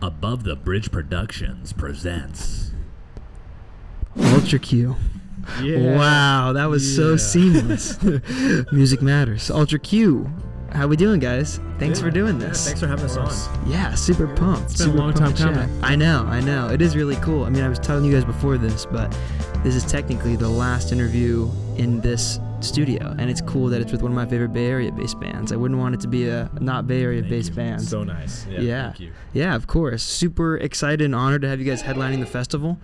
Above the Bridge Productions presents Ultra Q. Yeah. Wow, that was so seamless. Music matters. Ultra Q. How we doing, guys? Thanks for doing this. Thanks for having us on. Yeah, super pumped. It's been a long time coming. I know. It is really cool. I mean, I was telling you guys before this, but this is technically the last interview in this studio, and it's cool that it's with one of my favorite Bay Area-based bands. I wouldn't want it to be a not Bay Area-based band. So nice. Yeah. Thank you. Yeah, of course. Super excited and honored to have you guys headlining the festival.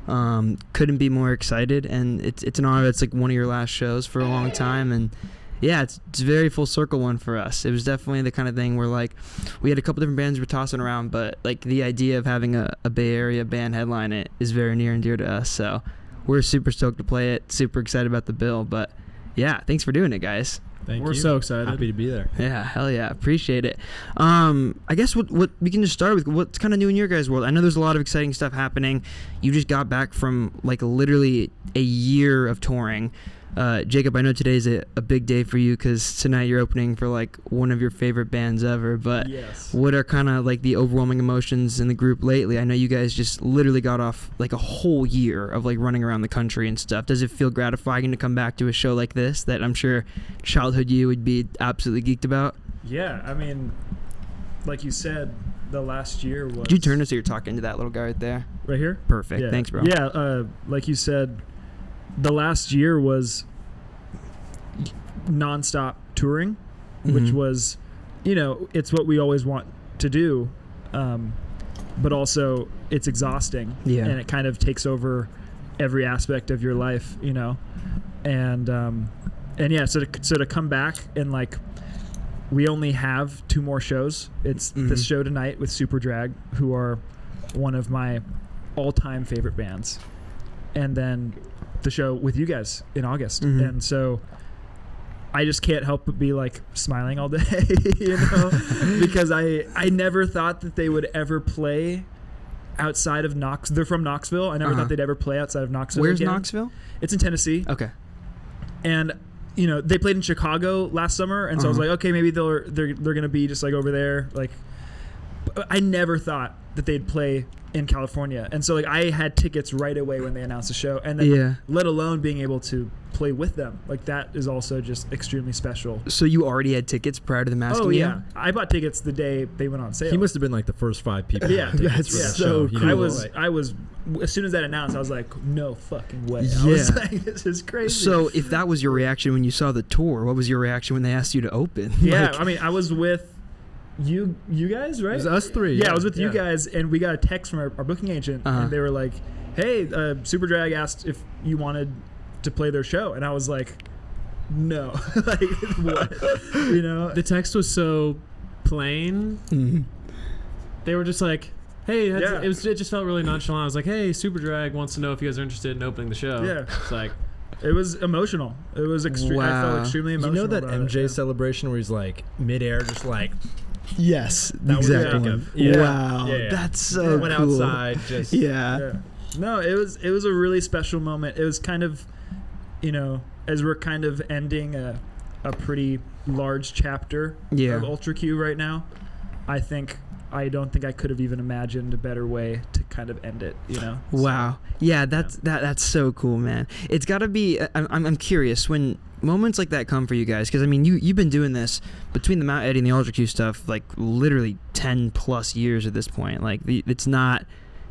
Couldn't be more excited, and it's an honor. It's like one of your last shows for a long time, and yeah, it's a very full circle one for us. It was definitely the kind of thing where, like, we had a couple different bands we were tossing around, but like the idea of having a Bay Area band headline it is very near and dear to us. So we're super stoked to play it. Super excited about the bill. But yeah, thanks for doing it, guys. We're so excited. Happy to be there. Yeah, hell yeah, appreciate it. I guess what we can just start with what's kind of new in your guys' world. I know there's a lot of exciting stuff happening. You just got back from like literally a year of touring. Jacob, I know today's a big day for you because tonight you're opening for like one of your favorite bands ever, but yes. What are kind of like the overwhelming emotions in the group lately? I know you guys just literally got off like a whole year of like running around the country and stuff. Does it feel gratifying to come back to a show like this that I'm sure childhood you would be absolutely geeked about? Yeah, I mean, like you said, the last year was... Did you turn it so you're talking to that little guy right there? Right here? Perfect. Yeah. Thanks, bro. Yeah, like you said, the last year was nonstop touring, which was, it's what we always want to do, but also it's exhausting, and it kind of takes over every aspect of your life, and yeah, so to come back and like we only have 2 more shows. It's this show tonight with Super Drag, who are one of my all-time favorite bands, and then the show with you guys in August, and so I just can't help but be like smiling all day, because I never thought that they would ever play outside of Knoxville. They're from Knoxville. I never thought they'd ever play outside of Knoxville. Where's again. Knoxville? It's in Tennessee. Okay. And they played in Chicago last summer, and so I was like, okay, maybe they're gonna be just like over there. Like, I never thought that they'd play in California, and so like I had tickets right away when they announced the show, and then let alone being able to play with them, like that is also just extremely special. So you already had tickets prior to them asking you? Oh yeah, I bought tickets the day they went on sale. He must have been like the first 5 people. Yeah, that's so cool. I was as soon as that announced, I was like, no fucking way. Yeah. I was like, this is crazy. So if that was your reaction when you saw the tour, what was your reaction when they asked you to open? Yeah, I mean, I was with you guys, right? It was us 3. Yeah, I was with you guys, and we got a text from our booking agent, and they were like, hey, Super Drag asked if you wanted to play their show, and I was like, no. Like, what? The text was so plain. They were just like, hey, it just felt really nonchalant. I was like, hey, Super Drag wants to know if you guys are interested in opening the show. Yeah. It's like, it was emotional. It was extreme. I felt extremely emotional. You know that MJ celebration where he's like midair, just like, yes, that exactly. Was yeah. Wow, yeah. that's so went cool. outside, just yeah. No, it was a really special moment. It was kind of, as we're kind of ending a pretty large chapter of Ultra Q right now. I don't think I could have even imagined a better way to kind of end it, Wow. Yeah, that's so cool, man. It's got to be, I'm curious, when moments like that come for you guys, because, I mean, you've been doing this between the Mount Eddy and the Ultra Q stuff, like, literally 10 plus years at this point. Like, it's not,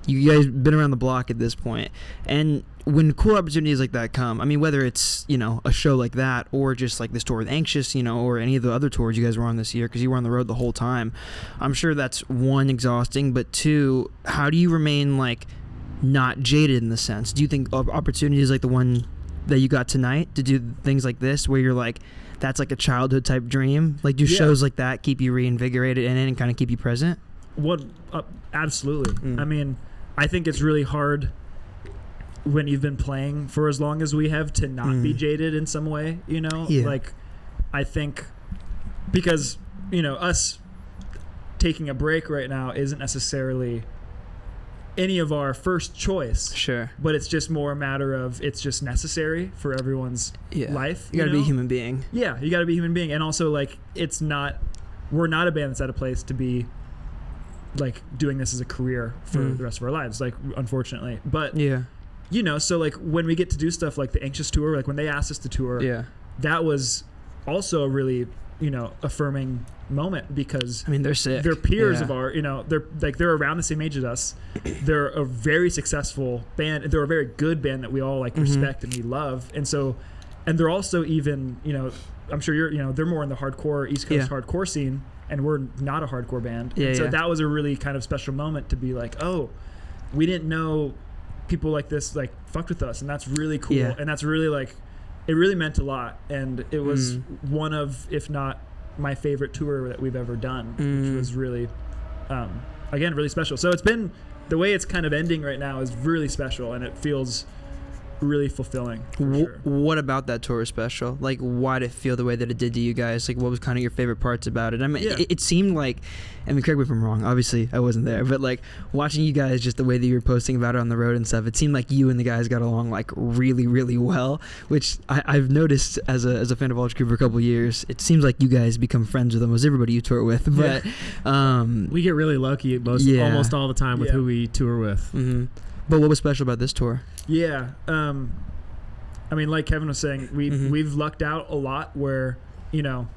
you guys been around the block at this point. And when cool opportunities like that come, I mean, whether it's, a show like that or just like this tour with Anxious, or any of the other tours you guys were on this year, because you were on the road the whole time, I'm sure that's 1, exhausting, but 2, how do you remain like not jaded in the sense? Do you think opportunities like the one that you got tonight to do things like this where you're like, that's like a childhood type dream? Like, do shows like that keep you reinvigorated and kind of keep you present? Absolutely. I mean, I think it's really hard when you've been playing for as long as we have to not be jaded in some way, like I think because, us taking a break right now isn't necessarily any of our first choice. Sure. But it's just more a matter of it's just necessary for everyone's life. You gotta be a human being. Yeah, you gotta be a human being. And also, like, we're not a band that's at a place to be like doing this as a career for the rest of our lives, like unfortunately. But you know, so like when we get to do stuff like the Anxious tour, like when they asked us to tour, that was also a really, you know, affirming moment, because I mean, they're sick. They're peers of our, you know, they're around the same age as us. They're a very successful band. They're a very good band that we all like respect and we love. And so, and they're also even, you know, I'm sure you're, you know, they're more in the hardcore East Coast hardcore scene, and we're not a hardcore band. So that was a really kind of special moment to be like, oh, we didn't know people like this like fucked with us, and that's really cool. And that's really like, it really meant a lot, and it was one of, if not my favorite tour that we've ever done, which was really, again, really special. So it's been, the way it's kind of ending right now is really special, and it feels really fulfilling. Sure. What about that tour is special? Like, why did it feel the way that it did to you guys? Like, what was kind of your favorite parts about it? I mean, it seemed like, I mean, correct me if I'm wrong, obviously I wasn't there, but like watching you guys, just the way that you were posting about it on the road and stuff, it seemed like you and the guys got along like really, really well, which I've noticed as a fan of Ultra Crew for a couple of years. It seems like you guys become friends with almost everybody you tour with, but we get really lucky almost all the time with who we tour with. But what was special about this tour? Yeah, I mean, like Kevin was saying, we've lucked out a lot where, you know,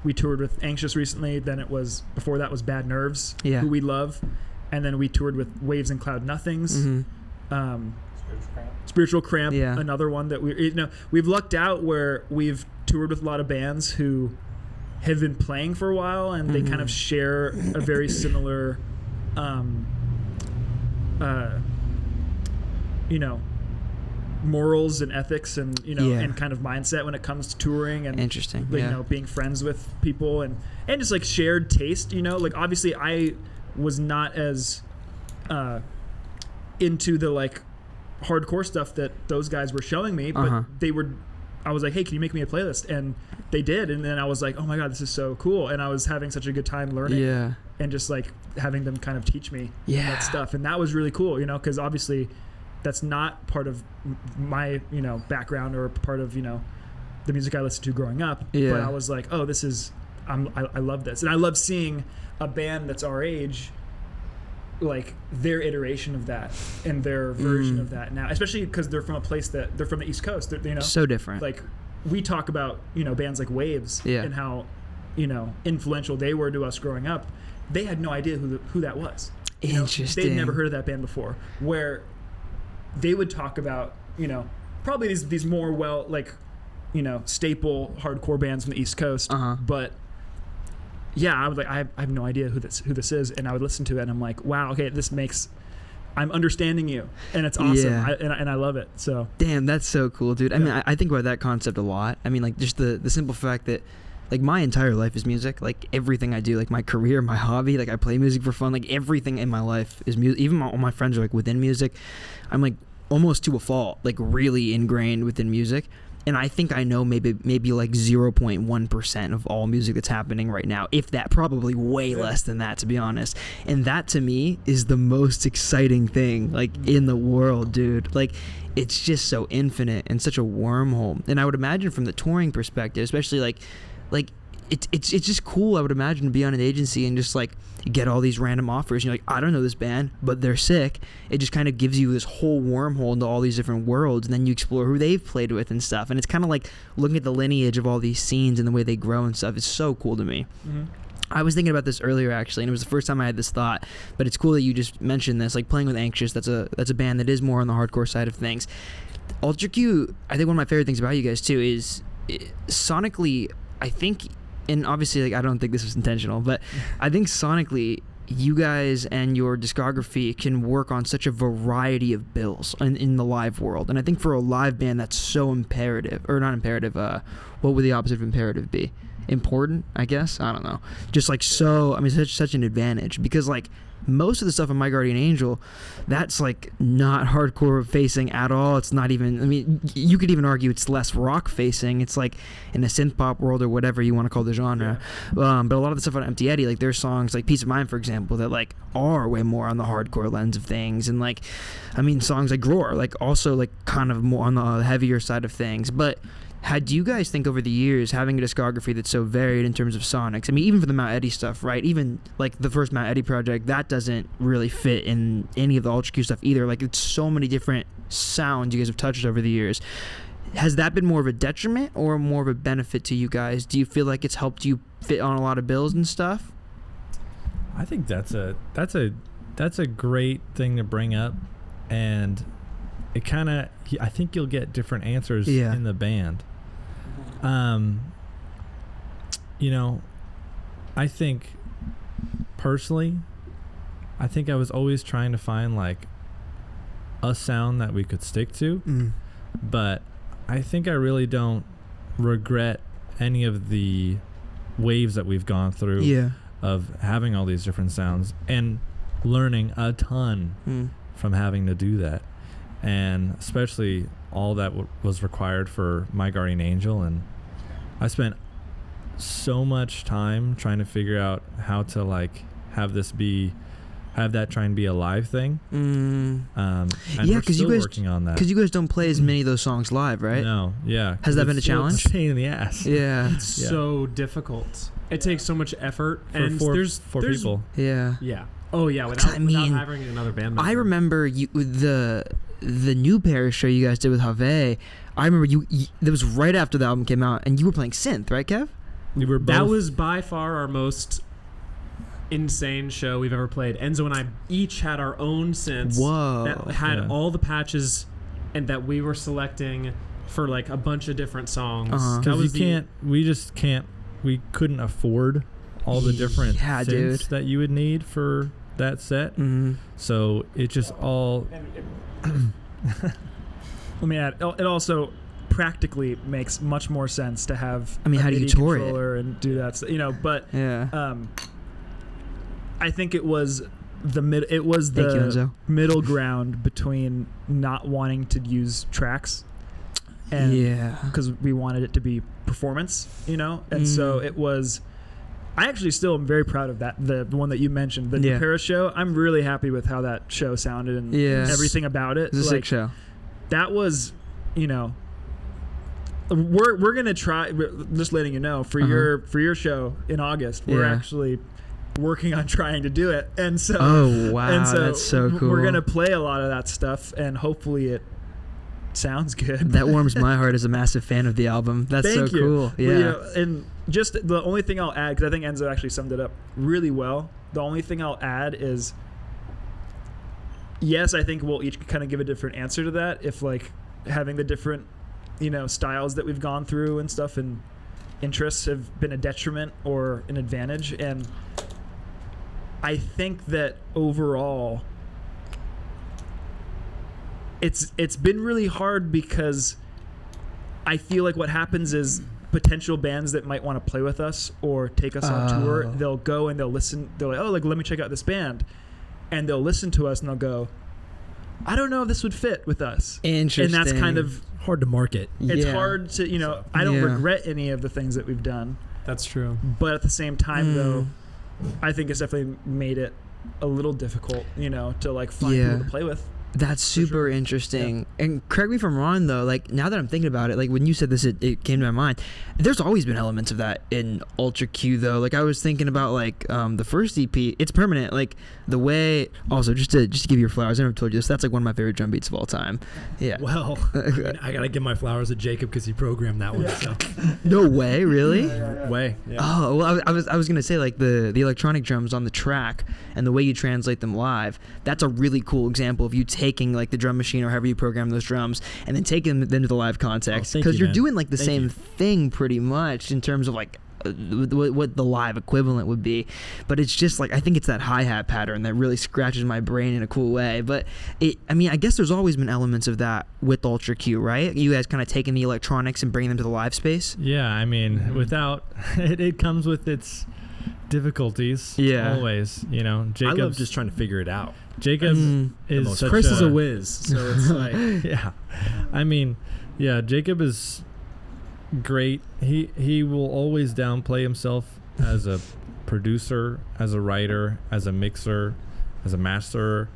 we toured with Anxious recently, then it was, before that was Bad Nerves, who we love, and then we toured with Waves and Cloud Nothings, Spiritual Cramp, another one that we, you know, we've lucked out where we've toured with a lot of bands who have been playing for a while, and they kind of share a very similar you know, morals and ethics, and, you know, and kind of mindset when it comes to touring, and interesting, like, you know, being friends with people, and just like shared taste, you know, like obviously I was not as into the like hardcore stuff that those guys were showing me, but they were, I was like, hey, can you make me a playlist? And they did, and then I was like, oh my god, this is so cool, and I was having such a good time learning, and just like having them kind of teach me that stuff, and that was really cool, you know, because obviously that's not part of my, you know, background or part of, you know, the music I listened to growing up. But I was like, oh, this is, I love this. And I love seeing a band that's our age, like their iteration of that and their version of that now, especially because they're from a place that they're from the East Coast, you know, so different. Like we talk about, you know, bands like Waves and how, you know, influential they were to us growing up. They had no idea who that was. Interesting. They'd never heard of that band before, where they would talk about, you know, probably these more well, like, you know, staple hardcore bands from the East Coast. But yeah, I was like, I have no idea who this is, and I would listen to it, and I'm like, wow, okay, I'm understanding you, and it's awesome, and I love it. So damn, that's so cool, dude. I mean, I think about that concept a lot. I mean, like just the simple fact that, like, my entire life is music. Like everything I do, like my career, my hobby, like I play music for fun. Like everything in my life is music. Even all my friends are like within music. I'm like almost to a fault, like really ingrained within music. And I think I know maybe like 0.1% of all music that's happening right now, if that, probably way less than that, to be honest. And that to me is the most exciting thing, like, in the world, dude. Like, it's just so infinite and such a wormhole. And I would imagine from the touring perspective, especially like it's just cool, I would imagine, to be on an agency and just like get all these random offers. You're like, I don't know this band, but they're sick. It just kind of gives you this whole wormhole into all these different worlds, and then you explore who they've played with and stuff. And it's kind of like looking at the lineage of all these scenes and the way they grow and stuff. It's so cool to me. I was thinking about this earlier, actually, and it was the first time I had this thought, but it's cool that you just mentioned this, like playing with Anxious. That's a band that is more on the hardcore side of things. Ultra Q, I think one of my favorite things about you guys too is sonically, I think, and obviously, like, I don't think this was intentional, but I think sonically, you guys and your discography can work on such a variety of bills in the live world. And I think for a live band, that's so imperative, or not imperative, what would the opposite of imperative be? Important, I guess? I don't know. Just like so, I mean, such an advantage, because like most of the stuff on My Guardian Angel, that's like not hardcore facing at all. It's not even, I mean, you could even argue it's less rock facing. It's like in a synth pop world or whatever you want to call the genre. But a lot of the stuff on Empty Eddy, like there's songs like Peace of Mind, for example, that like are way more on the hardcore lens of things. And like, I mean, songs like Roar, like also like kind of more on the heavier side of things. But do you guys think over the years, having a discography that's so varied in terms of sonics, I mean, even for the Mount Eddy stuff, right? Even like the first Mount Eddy project, that doesn't really fit in any of the Ultra Q stuff either. Like, it's so many different sounds you guys have touched over the years. Has that been more of a detriment or more of a benefit to you guys? Do you feel like it's helped you fit on a lot of bills and stuff? I think that's a great thing to bring up, and it kind of, I think you'll get different answers in the band. You know, I think personally, I think I was always trying to find like a sound that we could stick to, but I think I really don't regret any of the waves that we've gone through of having all these different sounds and learning a ton from having to do that, and especially all that was required for My Guardian Angel. And I spent so much time trying to figure out how to like have that try and be a live thing. And we're still working on that, because you guys don't play as many of those songs live, right? No. Has that been a challenge? It's a pain in the ass. It's so difficult. It takes so much effort, and there's people. Without having another band member. I remember the new Paris show you guys did with Have. I remember you that was right after the album came out, and you were playing synth, right, Kev? We were both. That was by far our most insane show we've ever played. Enzo and I each had our own synths that had all the patches and that we were selecting for like a bunch of different songs. Because we couldn't afford all the different synths that you would need for that set. So it just all... Let me add, it also practically makes much more sense to have how do you tour it and do that, but I think it was the middle ground between not wanting to use tracks and because we wanted it to be performance, and so it was. I actually still am very proud of that, the one that you mentioned, the Paris show. I'm really happy with how that show sounded and everything about it. It's a sick show. That was, we're gonna try. Just letting you know, for your show in August, we're actually working on trying to do it, and so that's so cool. We're gonna play a lot of that stuff, and hopefully it sounds good. That warms my heart as a massive fan of the album. That's so cool. And just the only thing I'll add, because I think Enzo actually summed it up really well, the only thing I'll add is, yes, I think we'll each kind of give a different answer to that, if like having the different styles that we've gone through and stuff and interests have been a detriment or an advantage. And I think that overall it's been really hard, because I feel like what happens is potential bands that might want to play with us or take us on tour, they'll go and they'll listen. They're like, let me check out this band. And they'll listen to us and they'll go, I don't know if this would fit with us. Interesting. And that's kind of hard to market. It's hard to, I don't regret any of the things that we've done. That's true. But at the same time, though, I think it's definitely made it a little difficult, to like find people to play with. That's super interesting. And correct me if I'm wrong, though, like now that I'm thinking about it, like when you said this, it came to my mind. There's always been elements of that in Ultra Q, though. Like I was thinking about like the first EP, it's permanent. Like the way, also just to give you your flowers, I never told you this, that's like one of my favorite drum beats of all time. Yeah. Well, I gotta give my flowers to Jacob because he programmed that one. So. No way, really? Way. Yeah. Oh, well, I was gonna say like the electronic drums on the track and the way you translate them live. That's a really cool example of you taking like the drum machine or however you program those drums and then taking them to the live context, because you're doing like the same thing pretty much in terms of like what the live equivalent would be. But it's just like, I think it's that hi-hat pattern that really scratches my brain in a cool way. But I guess there's always been elements of that with Ultra Q, right? You guys kind of taking the electronics and bringing them to the live space. Yeah, without it comes with its difficulties. Always, Jacob. I love just trying to figure it out. Jacob is Chris is a whiz, so it's like Jacob is great. He will always downplay himself as a producer, as a writer, as a mixer, as a masterer,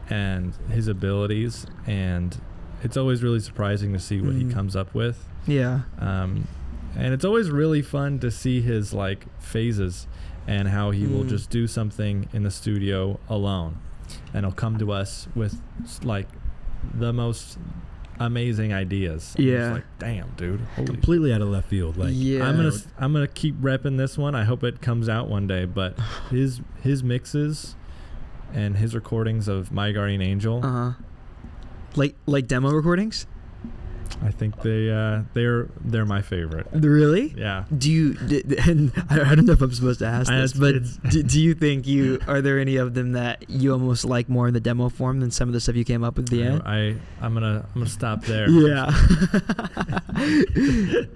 and his abilities. And it's always really surprising to see what he comes up with. Yeah. And it's always really fun to see his like phases and how he will just do something in the studio alone, and he'll come to us with like the most amazing ideas. Yeah. It's like, damn, dude, Completely out of left field. Like, yeah. I'm gonna keep repping this one. I hope it comes out one day. But his mixes and his recordings of My Guardian Angel, like demo recordings. I think they're my favorite. Really? Yeah. Do you? And I don't know if I'm supposed to ask this, but do you think are there any of them that you almost like more in the demo form than some of the stuff you came up with at the end? I'm gonna stop there. Yeah.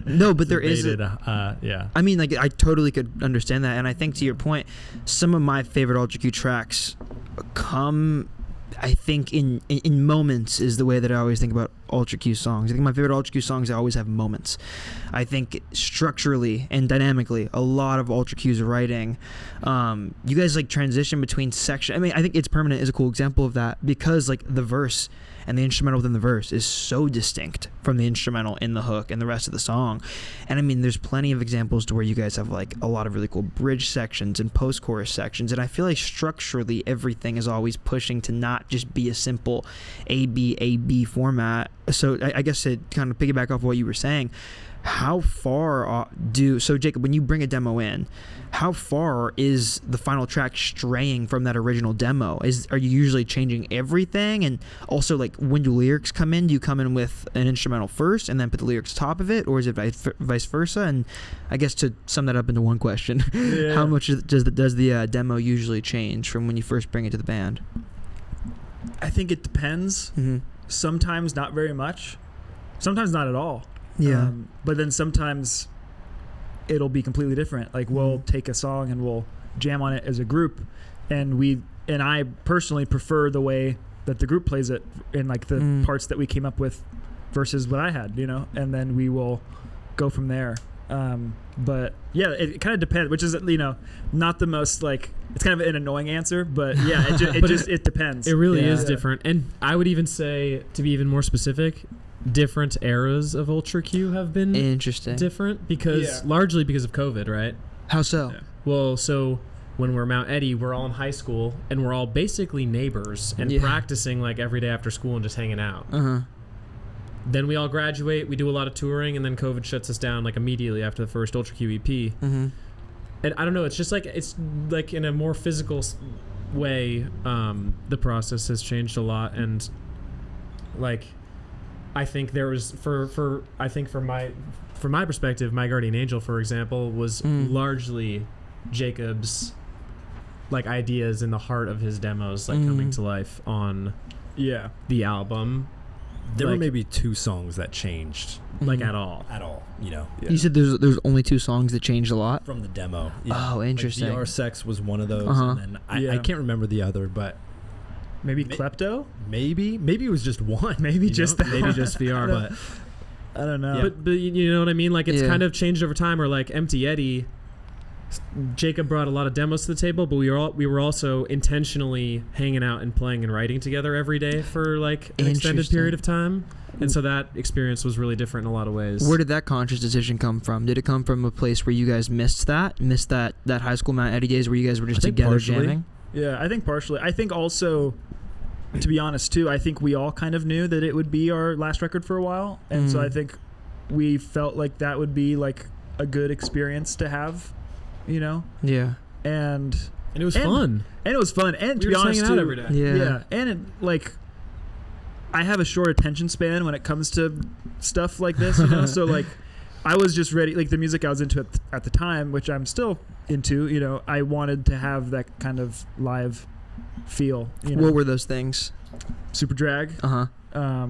No, but there is. Yeah. I mean, like, I totally could understand that, and I think to your point, some of my favorite Ultra Q tracks come, I think, in moments is the way that I always think about Ultra Q songs. I think my favorite Ultra Q songs, I always have moments. I think structurally and dynamically, a lot of Ultra Q's writing, you guys like transition between section. I mean, I think It's Permanent is a cool example of that, because like the verse and the instrumental within the verse is so distinct from the instrumental in the hook and the rest of the song. And I mean, there's plenty of examples to where you guys have like a lot of really cool bridge sections and post-chorus sections, and I feel like structurally everything is always pushing to not just be a simple A-B format. So I guess to kind of piggyback off what you were saying, how far so Jacob, when you bring a demo in, how far is the final track straying from that original demo? Are you usually changing everything? And also, like, when do lyrics come in? Do you come in with an instrumental first and then put the lyrics top of it, or is it vice versa? And I guess to sum that up into one question, how much does the demo usually change from when you first bring it to the band? I think it depends. Sometimes not very much, sometimes not at all. Yeah. But then sometimes it'll be completely different. Like, we'll take a song and we'll jam on it as a group, and I personally prefer the way that the group plays it in like the parts that we came up with versus what I had, and then we will go from there. But yeah, it kind of depends, which is, not the most, like, it's kind of an annoying answer, but yeah, it depends. It really is different. And I would even say, to be even more specific, different eras of Ultra Q have been different largely because of COVID, right? How so? Yeah. Well, so when we're Mount Eddy, we're all in high school and we're all basically neighbors and practicing like every day after school and just hanging out. Then we all graduate, we do a lot of touring, and then COVID shuts us down like immediately after the first Ultra Q EP. And I don't know, it's like in a more physical way, the process has changed a lot, and like, I think there was from my perspective, My Guardian Angel, for example, was largely Jacob's like ideas in the heart of his demos, like coming to life on the album. There were maybe 2 songs that changed, like at all. Yeah. You said there's only 2 songs that changed a lot from the demo. Oh, interesting. Like VR Sex was one of those, and then I can't remember the other, but maybe Klepto. Maybe it was just one. Maybe just VR. But I don't know. Yeah. But you know what I mean? Like, it's kind of changed over time. Or like Empty Eddy, Jacob brought a lot of demos to the table, but we were also intentionally hanging out and playing and writing together every day for like an extended period of time. And so that experience was really different in a lot of ways. Where did that conscious decision come from? Did it come from a place where you guys missed that high school Mount Eddy days where you guys were just together jamming? Yeah, I think partially. I think also, to be honest too, I think we all kind of knew that it would be our last record for a while, and so I think we felt like that would be like a good experience to have, Yeah. And it was fun. And it was fun. And we to be honest, hanging out too, every day. Yeah. And it, like, I have a short attention span when it comes to stuff like this, so like, I was just ready, like the music I was into at the time, which I'm still into, I wanted to have that kind of live feel. What were those things? Super Drag.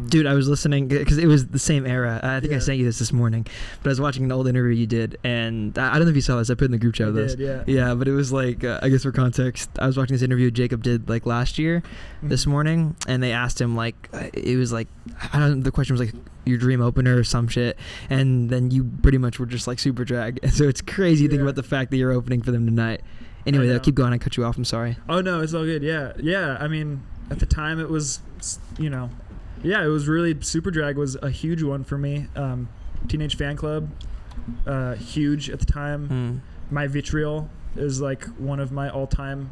Dude, I was listening because it was the same era. I think I sent you this morning, but I was watching an old interview you did, and I don't know if you saw this. I put in the group chat with this. Yeah, but it was like, I guess for context, I was watching this interview Jacob did like last year, this morning, and they asked him like, it was like, I don't know, the question was like your dream opener or some shit, and then you pretty much were just like Super Drag, and so it's crazy to think about the fact that you're opening for them tonight. Anyway, keep going. I cut you off. I'm sorry. Oh no, it's all good. Yeah. I mean, at the time it was, Yeah, it was really Superdrag was a huge one for me. Teenage Fan Club, huge at the time. My Vitriol is like one of my all-time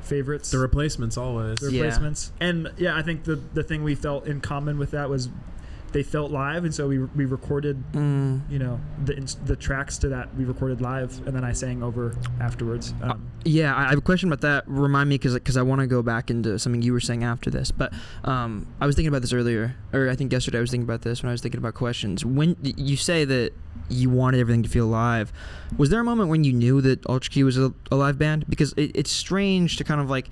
favorites. The Replacements always. The Replacements. And yeah, I think the thing we felt in common with that was they felt live, and so we recorded you know, the tracks to that we recorded live, and then I sang over afterwards. Yeah, I have a question about that. Remind me, because I want to go back into something you were saying after this. But I was thinking about this earlier, or I think yesterday I was thinking about this when I was thinking about questions. When you say that you wanted everything to feel live, was there a moment when you knew that Ultra Q was a live band? Because it's strange to kind of like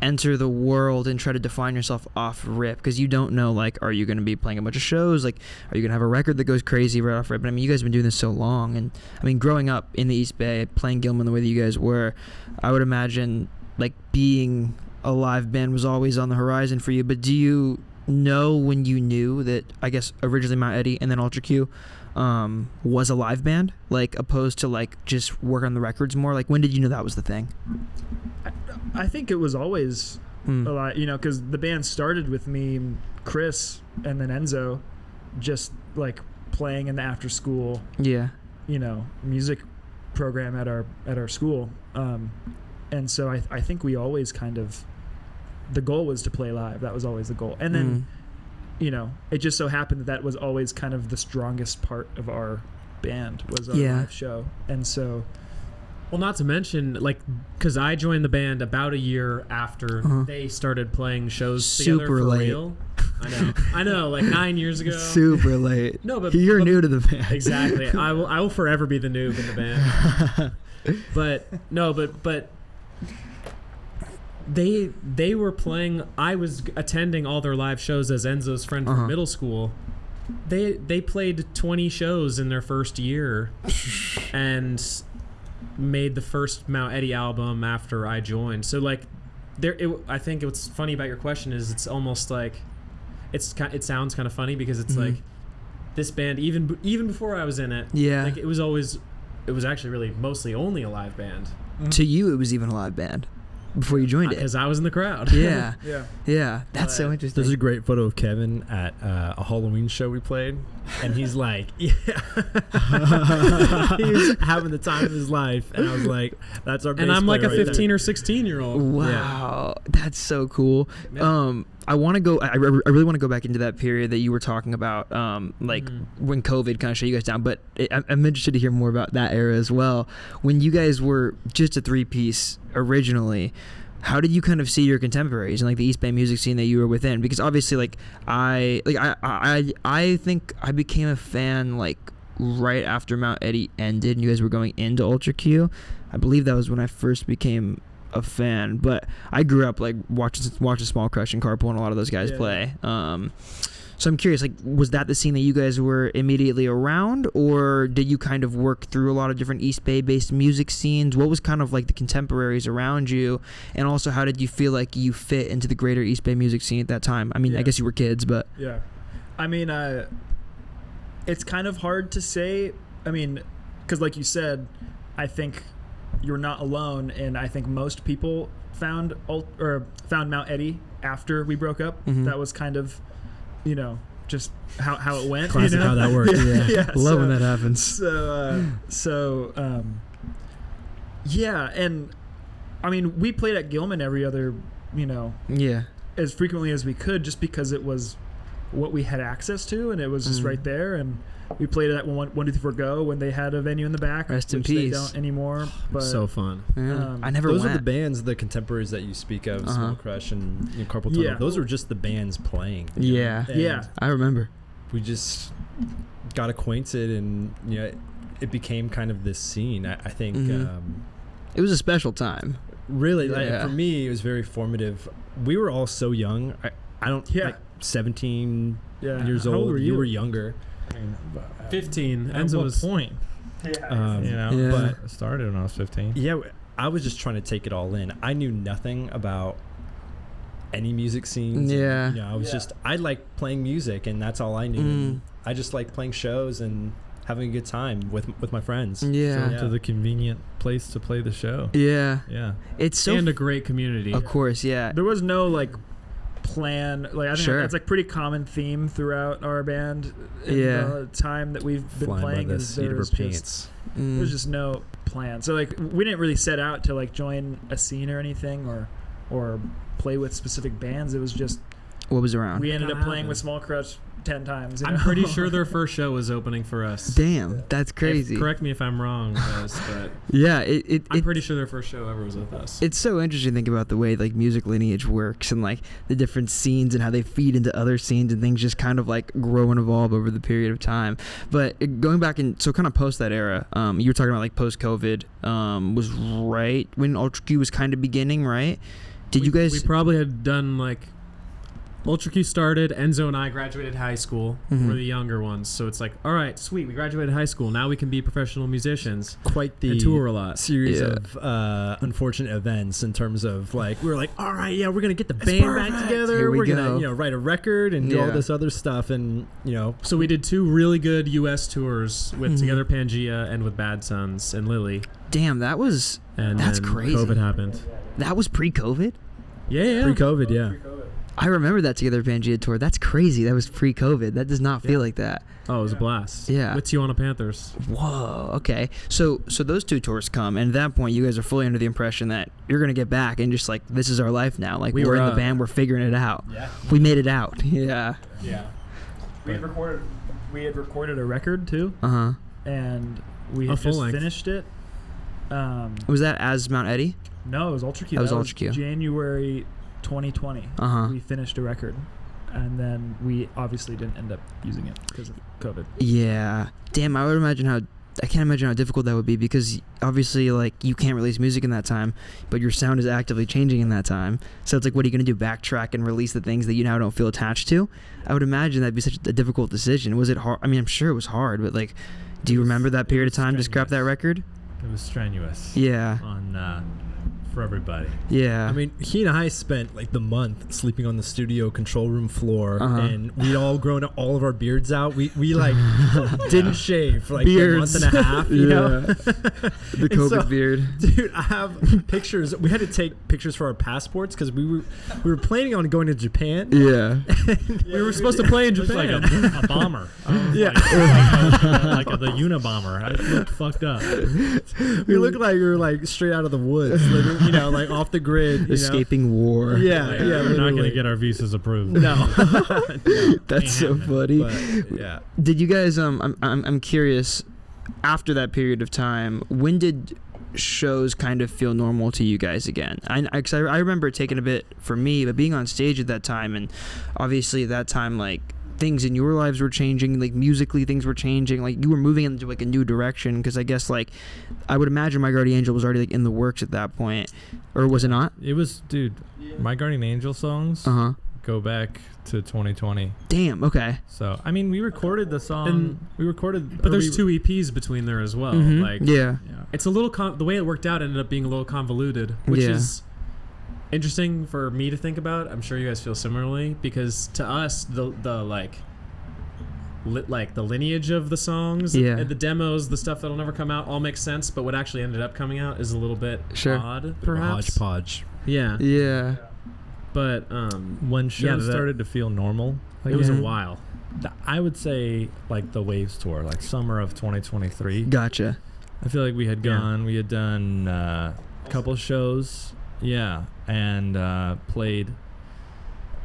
enter the world and try to define yourself off rip, because you don't know, like, are you going to be playing a bunch of shows, like, are you going to have a record that goes crazy right off rip? But I mean, you guys have been doing this so long, and I mean, growing up in the East Bay, playing Gilman the way that you guys were, I would imagine like being a live band was always on the horizon for you. But do you know when you knew that, I guess originally Mount Eddy and then Ultra Q was a live band, like opposed to like just work on the records more? Like, when did you know that was the thing? I think it was always a lot, you know, because the band started with me, Chris, and then Enzo, just like playing in the after school, you know, music program at our school, and so I think we always kind of, the goal was to play live. That was always the goal, and then you know, it just so happened that was always kind of the strongest part of our band was our live show, and so. Well, not to mention, like, because I joined the band about a year after they started playing shows together for late. Real. I know, like 9 years ago. Super late. No, but you're new to the band. Exactly. I will forever be the noob in the band. but they were playing. I was attending all their live shows as Enzo's friend from middle school. They played 20 shows in their first year, and made the first Mount Eddy album after I joined. So like, I think what's funny about your question is it's almost like it sounds kind of funny because it's like this band even before I was in it. Yeah, like it was actually really mostly only a live band. To you, it was even a live band before you joined it, because I was in the crowd. Yeah. That's so interesting. There's a great photo of Kevin at a Halloween show we played, and he's like, he was having the time of his life, and I was like, that's our bass and I'm like a 15 there. or 16-year-old. Wow, that's so cool. I want to go. I really want to go back into that period that you were talking about, like when COVID kind of shut you guys down. But I'm interested to hear more about that era as well. When you guys were just a 3-piece originally, how did you kind of see your contemporaries and like the East Bay music scene that you were within? Because obviously, like I think I became a fan like right after Mount Eddy ended, and you guys were going into Ultra Q. I believe that was when I first became a fan, but I grew up like watching Small Crush and Carpool and a lot of those guys play. So I'm curious, like, was that the scene that you guys were immediately around, or did you kind of work through a lot of different East Bay based music scenes? What was kind of like the contemporaries around you, and also how did you feel like you fit into the greater East Bay music scene at that time? I mean, I guess you were kids, but I mean, it's kind of hard to say. I mean, because like you said, I think you're not alone, and I think most people found Mount Eddy after we broke up. That was kind of, you know, just how it went. Classic, you know? how that works. Love when that happens. Yeah, and I mean, we played at Gilman every other, you know, as frequently as we could, just because it was what we had access to, and it was just right there. And we played at 1-2-3-4 Go when they had a venue in the back. Rest in which peace. They don't anymore. But so fun. I never those went. are the bands, the contemporaries that you speak of, Small Crush and Carpool Tunnel. Those were just the bands playing. I remember. We just got acquainted, and you know, it became kind of this scene. I think it was a special time. Really, like, for me, it was very formative. We were all so young. I don't like 17 years old. How old were you? You were younger. 15. At Enzo what was point? You know, but I started when I was 15. Yeah, I was just trying to take it all in. I knew nothing about any music scenes. Yeah. And, you know, I was I liked playing music, and that's all I knew. And I just liked playing shows and having a good time with my friends. To the convenient place to play the show. Yeah. It's so and a great community. Of course, yeah. There was no like plan. Like I think that's like pretty common theme throughout our band. In the time that we've been playing is there's just no plan. So like we didn't really set out to like join a scene or anything or play with specific bands. It was just what was around. We ended up playing with Small Crush 10 times. I'm pretty sure their first show was opening for us. Damn, that's crazy. Correct me if I'm wrong, guys, but yeah, I'm pretty sure their first show ever was with us. It's so interesting to think about the way like music lineage works and like the different scenes and how they feed into other scenes and things just kind of like grow and evolve over the period of time. But going back and so kind of post that era, you were talking about like post COVID was right when Ultra Q was kind of beginning, right? You guys? We probably had done like. Ultra Q started, Enzo and I graduated high school. We're the younger ones. So it's like, all right, sweet, we graduated high school. Now we can be professional musicians. Quite the tour a lot. Series of unfortunate events in terms of like, we were like, all right, yeah, we're going to get the band back together. We're going to write a record and do all this other stuff. And, So we did 2 really good U.S. tours with Together Pangea and with Bad Sons and Lily. Damn, that's crazy. COVID happened. That was pre-COVID? Yeah. Pre-COVID, yeah. I remember that Together Pangea tour. That's crazy. That was pre-COVID. That does not feel like that. Oh, it was a blast. Yeah. With Tijuana Panthers. Whoa. Okay. So those 2 tours come, and at that point, you guys are fully under the impression that you're gonna get back and just like this is our life now. Like we're in the band, we're figuring it out. Yeah. We made it out. Yeah. Yeah. We had recorded a record too. And we had just finished it. Was that as Mount Eddy? No, it was Ultra Q. That was Ultra Q. January 2020. We finished a record, and then we obviously didn't end up using it because of COVID. Yeah. Damn, I can't imagine how difficult that would be because obviously like you can't release music in that time, but your sound is actively changing in that time. So it's like, what are you going to do? Backtrack and release the things that you now don't feel attached to? I would imagine that'd be such a difficult decision. Was it hard? I mean, I'm sure it was hard, but like, do you remember that period of time to scrap that record? It was strenuous. Yeah. For everybody. Yeah. I mean, he and I spent like the month sleeping on the studio control room floor, and we'd all grown all of our beards out. We like didn't shave for like a month and a half. You know? The COVID beard. Dude, I have pictures. We had to take pictures for our passports because we were planning on going to Japan. Yeah. We were supposed to play in Japan. Like a bomber. Yeah. Like the Unabomber. I looked fucked up. We looked like we were like straight out of the woods. Like off the grid, escaping war. Yeah, we're not gonna get our visas approved. No, that's so funny. But, yeah. Did you guys? I'm curious. After that period of time, when did shows kind of feel normal to you guys again? I remember it taking a bit for me, but being on stage at that time, and obviously at that time, like things in your lives were changing, like musically things were changing, like you were moving into like a new direction, because I guess like I would imagine My Guardian Angel was already like in the works at that point, or was it not? It was, dude. My Guardian Angel songs go back to 2020. Damn. Okay. So I mean, we recorded the song. But there's 2 EPs between there as well. Like it's a little the way it worked out ended up being a little convoluted, which is interesting for me to think about. I'm sure you guys feel similarly, because to us the lineage of the songs, and the demos, the stuff that'll never come out, all makes sense, but what actually ended up coming out is a little bit odd, perhaps. Hodgepodge. Yeah. But when shows started to feel normal, it was a while. I would say like the Waves tour, like summer of 2023. Gotcha. I feel like we had done a couple shows. Yeah, and played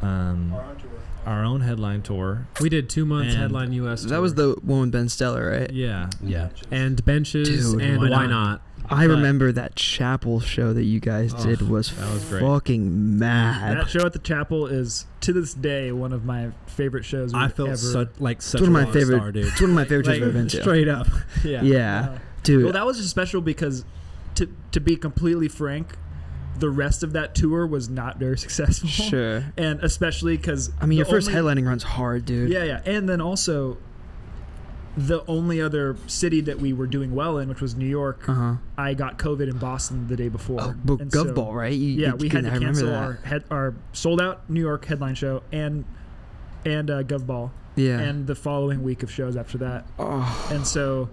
our own headline tour. We did 2 months headline U.S. tour. That was the one with Ben Stiller, right? Yeah. And Benches. Dude, and Why Not? I remember that Chapel show that you guys did was great. Fucking mad. That show at the Chapel is to this day one of my favorite shows. I felt such it's one of my favorite. Star, dude. It's one of my favorite shows I've ever been to. Straight up. Yeah. Dude. Well, that was just special because, to be completely frank, the rest of that tour was not very successful. Sure. And especially because your first headlining run's hard, dude. Yeah. And then also, the only other city that we were doing well in, which was New York, I got COVID in Boston the day before. Oh, but Govball, right? We had to cancel our sold out New York headline show and Govball. Yeah. And the following week of shows after that. Oh. And so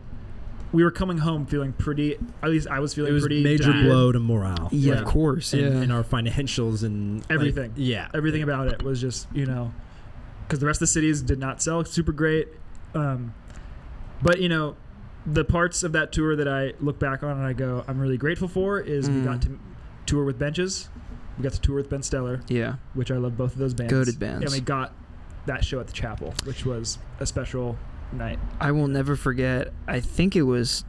we were coming home feeling pretty. At least I was feeling it was pretty. Major bad. blow to morale. Yeah, of course. And our financials and everything. Everything about it was just because the rest of the cities did not sell super great. But the parts of that tour that I look back on and I go, I'm really grateful for is we got to tour with Benches. We got to tour with Ben Steller. Yeah. Which I love both of those bands. Goated bands. And we got that show at the Chapel, which was a special night. I will never forget. I think it was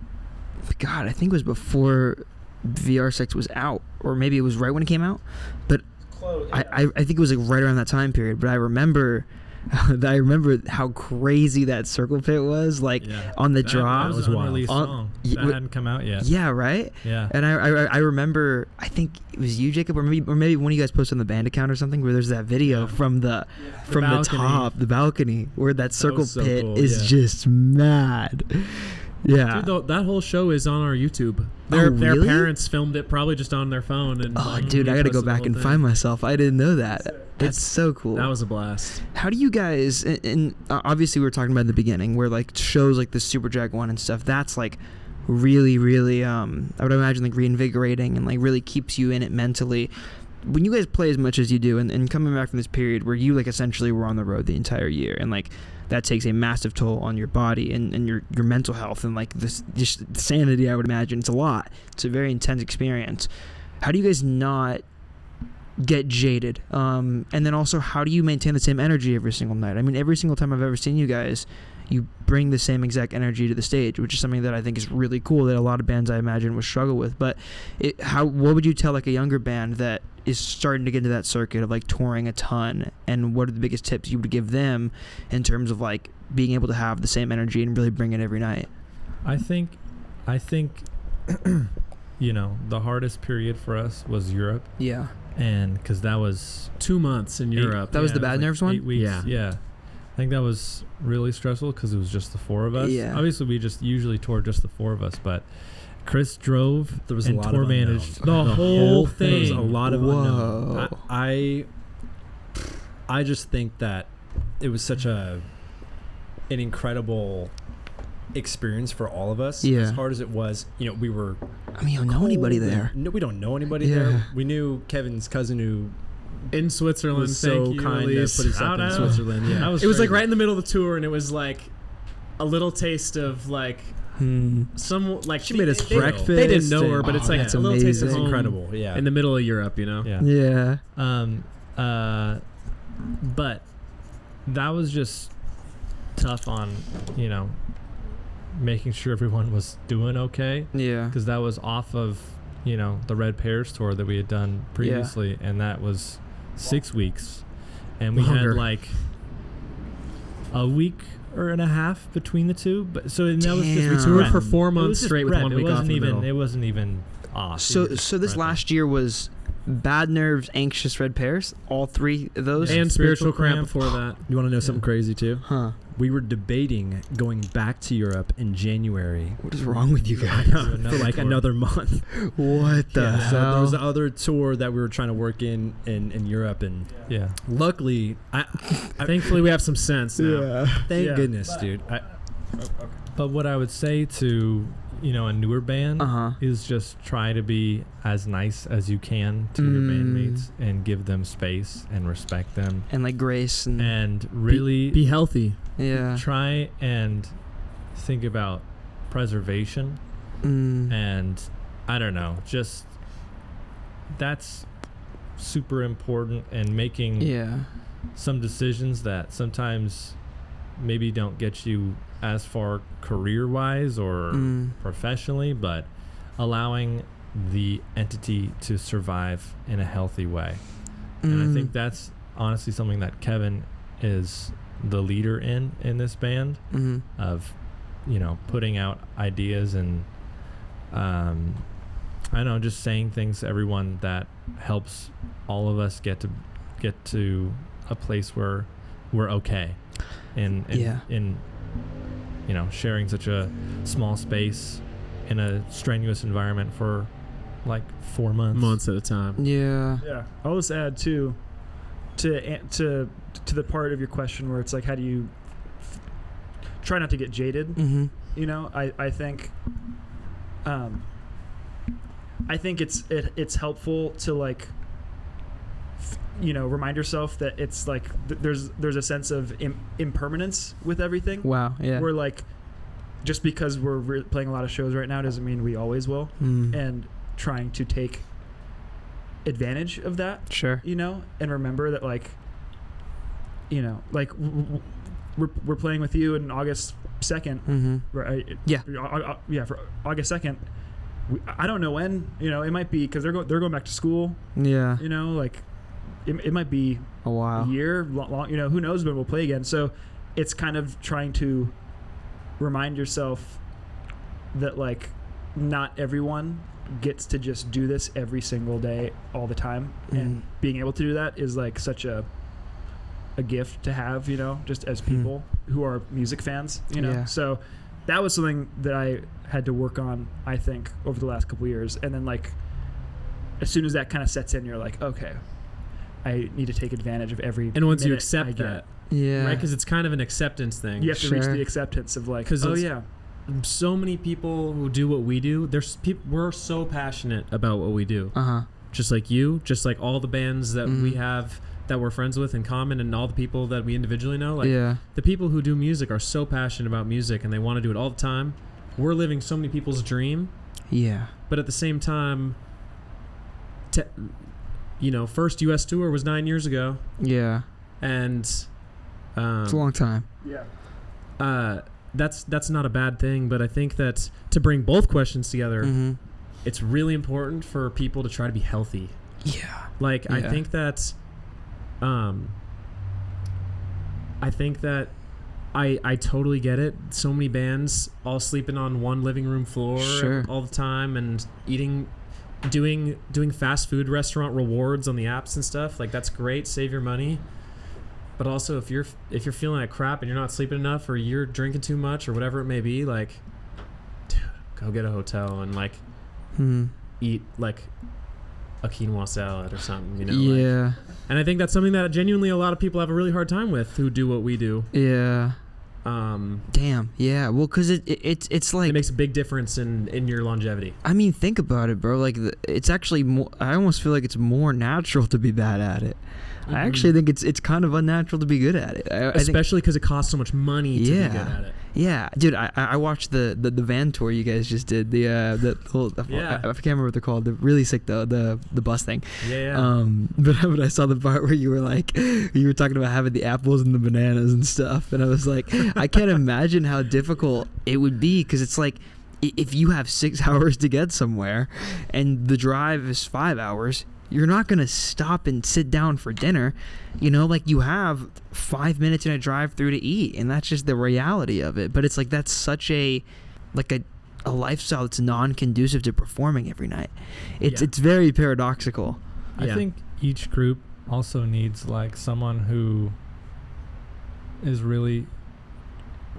before VR6 was out, or maybe it was right when it came out. But I think it was like right around that time period. But I remember how crazy that Circle Pit was, on the drop. That was an unreleased song. That hadn't come out yet. Yeah, right? Yeah. And I remember, I think it was you, Jacob, or maybe one of you guys posted on the band account or something, where there's that video from the top, the balcony, where that Circle Pit cool, is just mad. Yeah. Dude, that whole show is on our YouTube. Their Their parents filmed it probably just on their phone. And dude, I got to go back and find myself. I didn't know that. That's so cool. That was a blast. How do you guys, and obviously we were talking about in the beginning, where shows like the Superjack one and stuff, that's really, really, I would imagine reinvigorating and really keeps you in it mentally. When you guys play as much as you do, and coming back from this period where you essentially were on the road the entire year, and that takes a massive toll on your body and your mental health and this just sanity, I would imagine. It's a lot. It's a very intense experience. How do you guys not get jaded? And then also, how do you maintain the same energy every single night? I mean, every single time I've ever seen you guys, you bring the same exact energy to the stage, which is something that I think is really cool that a lot of bands, I imagine, would struggle with. But what would you tell a younger band that is starting to get into that circuit of touring a ton, and what are the biggest tips you would give them in terms of being able to have the same energy and really bring it every night? I think the hardest period for us was Europe. Yeah. And because that was 2 months in Europe. That was the Bad Nerves one? 8 weeks. Yeah. I think that was really stressful because it was just the four of us. Yeah. Obviously, we just usually toured just the four of us, but Chris drove. There was and a lot tour of managed unknown. the whole thing. There was a lot of Whoa. unknown. I just think that it was such an incredible experience for all of us. Yeah. As hard as it was, we were. I mean, you don't know anybody there. No, we don't know anybody Yeah. there. We knew Kevin's cousin who in Switzerland. was so Thank you, kind to Elise. put us up in Switzerland. Yeah. That was It was crazy. right in the middle of the tour, and it was a little taste of some She made us breakfast. They didn't know her, but it's that's a little taste of amazing. home incredible. Yeah. in the middle of Europe. Yeah. Yeah. But that was just tough on making sure everyone was doing okay, Yeah. because that was off of the Red Pears tour that we had done previously, and that was 6 weeks, and we Longer. had a week or and a half between the two. But so and that was just Damn. we We toured for Brett. 4 It was months just straight with Brett. 1 week off in the middle. It wasn't even off. So We were just this Brett. last year was Bad Nerves, Anxious, Red Pears, all three of those? And Spiritual Spiritual Cramp Cramp. before that. You want to know something crazy too? Huh. We were debating going back to Europe in January. What is wrong with you guys? For another month. What the So there hell? was the other tour that we were trying to work in Europe, and Yeah. luckily, Thankfully, we have some sense now. thank Yeah. goodness, dude. But what I would say to a newer band Uh-huh. is just try to be as nice as you can to your bandmates and give them space and respect them, And grace and really Be healthy. yeah. try and think about preservation. And I don't know, just that's super important, and making Yeah. some decisions that sometimes maybe don't get you as far career-wise or professionally, but allowing the entity to survive in a healthy way. And I think that's honestly something that Kevin is the leader in this band, of putting out ideas and I don't know, just saying things to everyone that helps all of us get to a place where we're okay, and in sharing such a small space in a strenuous environment for 4 months At a time. Yeah. Yeah. I'll just add too, to the part of your question where it's how do you try not to get jaded? You know, I think it's helpful to like, you know, remind yourself that it's like there's a sense of impermanence with everything. Wow. Yeah. We're like, just because we're playing a lot of shows right now doesn't mean we always will. And trying to take advantage of that. Sure. You know, and remember that, like, you know, like we're playing with you on August 2nd. Right? Yeah. Yeah. For August 2nd. I don't know when. You know, it might be because they're going back to school. Yeah. You know, like. It might be a while, a year, long, you know, who knows when we'll play again. So it's kind of trying to remind yourself that, like, not everyone gets to just do this every single day all the time. And being able to do that is like such a gift to have, you know, just as people who are music fans, you know. Yeah. So that was something that I had to work on, I think, over the last couple of years. And then, like, as soon as that kind of sets in, you're like, okay, I need to take advantage of every. And once you accept that, yeah, right, because it's kind of an acceptance thing. You have to reach the acceptance of, like, oh yeah, so many people who do what we do. We're so passionate about what we do. Just like you, just like all the bands that we have that we're friends with in common, and all the people that we individually know. Like, the people who do music are so passionate about music, and they want to do it all the time. We're living so many people's dream. Yeah. But at the same time, you know, first U.S. tour was 9 years ago. Yeah. And it's a long time. Yeah. That's not a bad thing, but I think that to bring both questions together, it's really important for people to try to be healthy. Yeah. Like, I think that I totally get it. So many bands all sleeping on one living room floor all the time, and doing fast food restaurant rewards on the apps and stuff. Like, that's great, save your money. But also, if you're feeling like crap and you're not sleeping enough, or you're drinking too much, or whatever it may be, like, dude, go get a hotel and, like, eat like a quinoa salad or something, you know. Yeah. Like, and I think that's something that genuinely a lot of people have a really hard time with who do what we do. Yeah. Damn. Yeah. Well, because it's like, it makes a big difference in your longevity. I mean, think about it, bro. Like, it's actually more. I almost feel like it's more natural to be bad at it. I actually think it's kind of unnatural to be good at it. Especially because it costs so much money to be good at it. Yeah, dude. I watched the van tour you guys just did. The whole, I can't remember what they're called. They're really sick though. The bus thing. Yeah. But I saw the part where you were talking about having the apples and the bananas and stuff, and I was like, I can't imagine how difficult it would be, because it's like, if you have 6 hours to get somewhere, and the drive is 5 hours. You're not going to stop and sit down for dinner. You know, like, you have 5 minutes in a drive-through to eat, and that's just the reality of it. But it's like, that's such a lifestyle that's non-conducive to performing every night. It's very paradoxical. I think each group also needs, like, someone who is really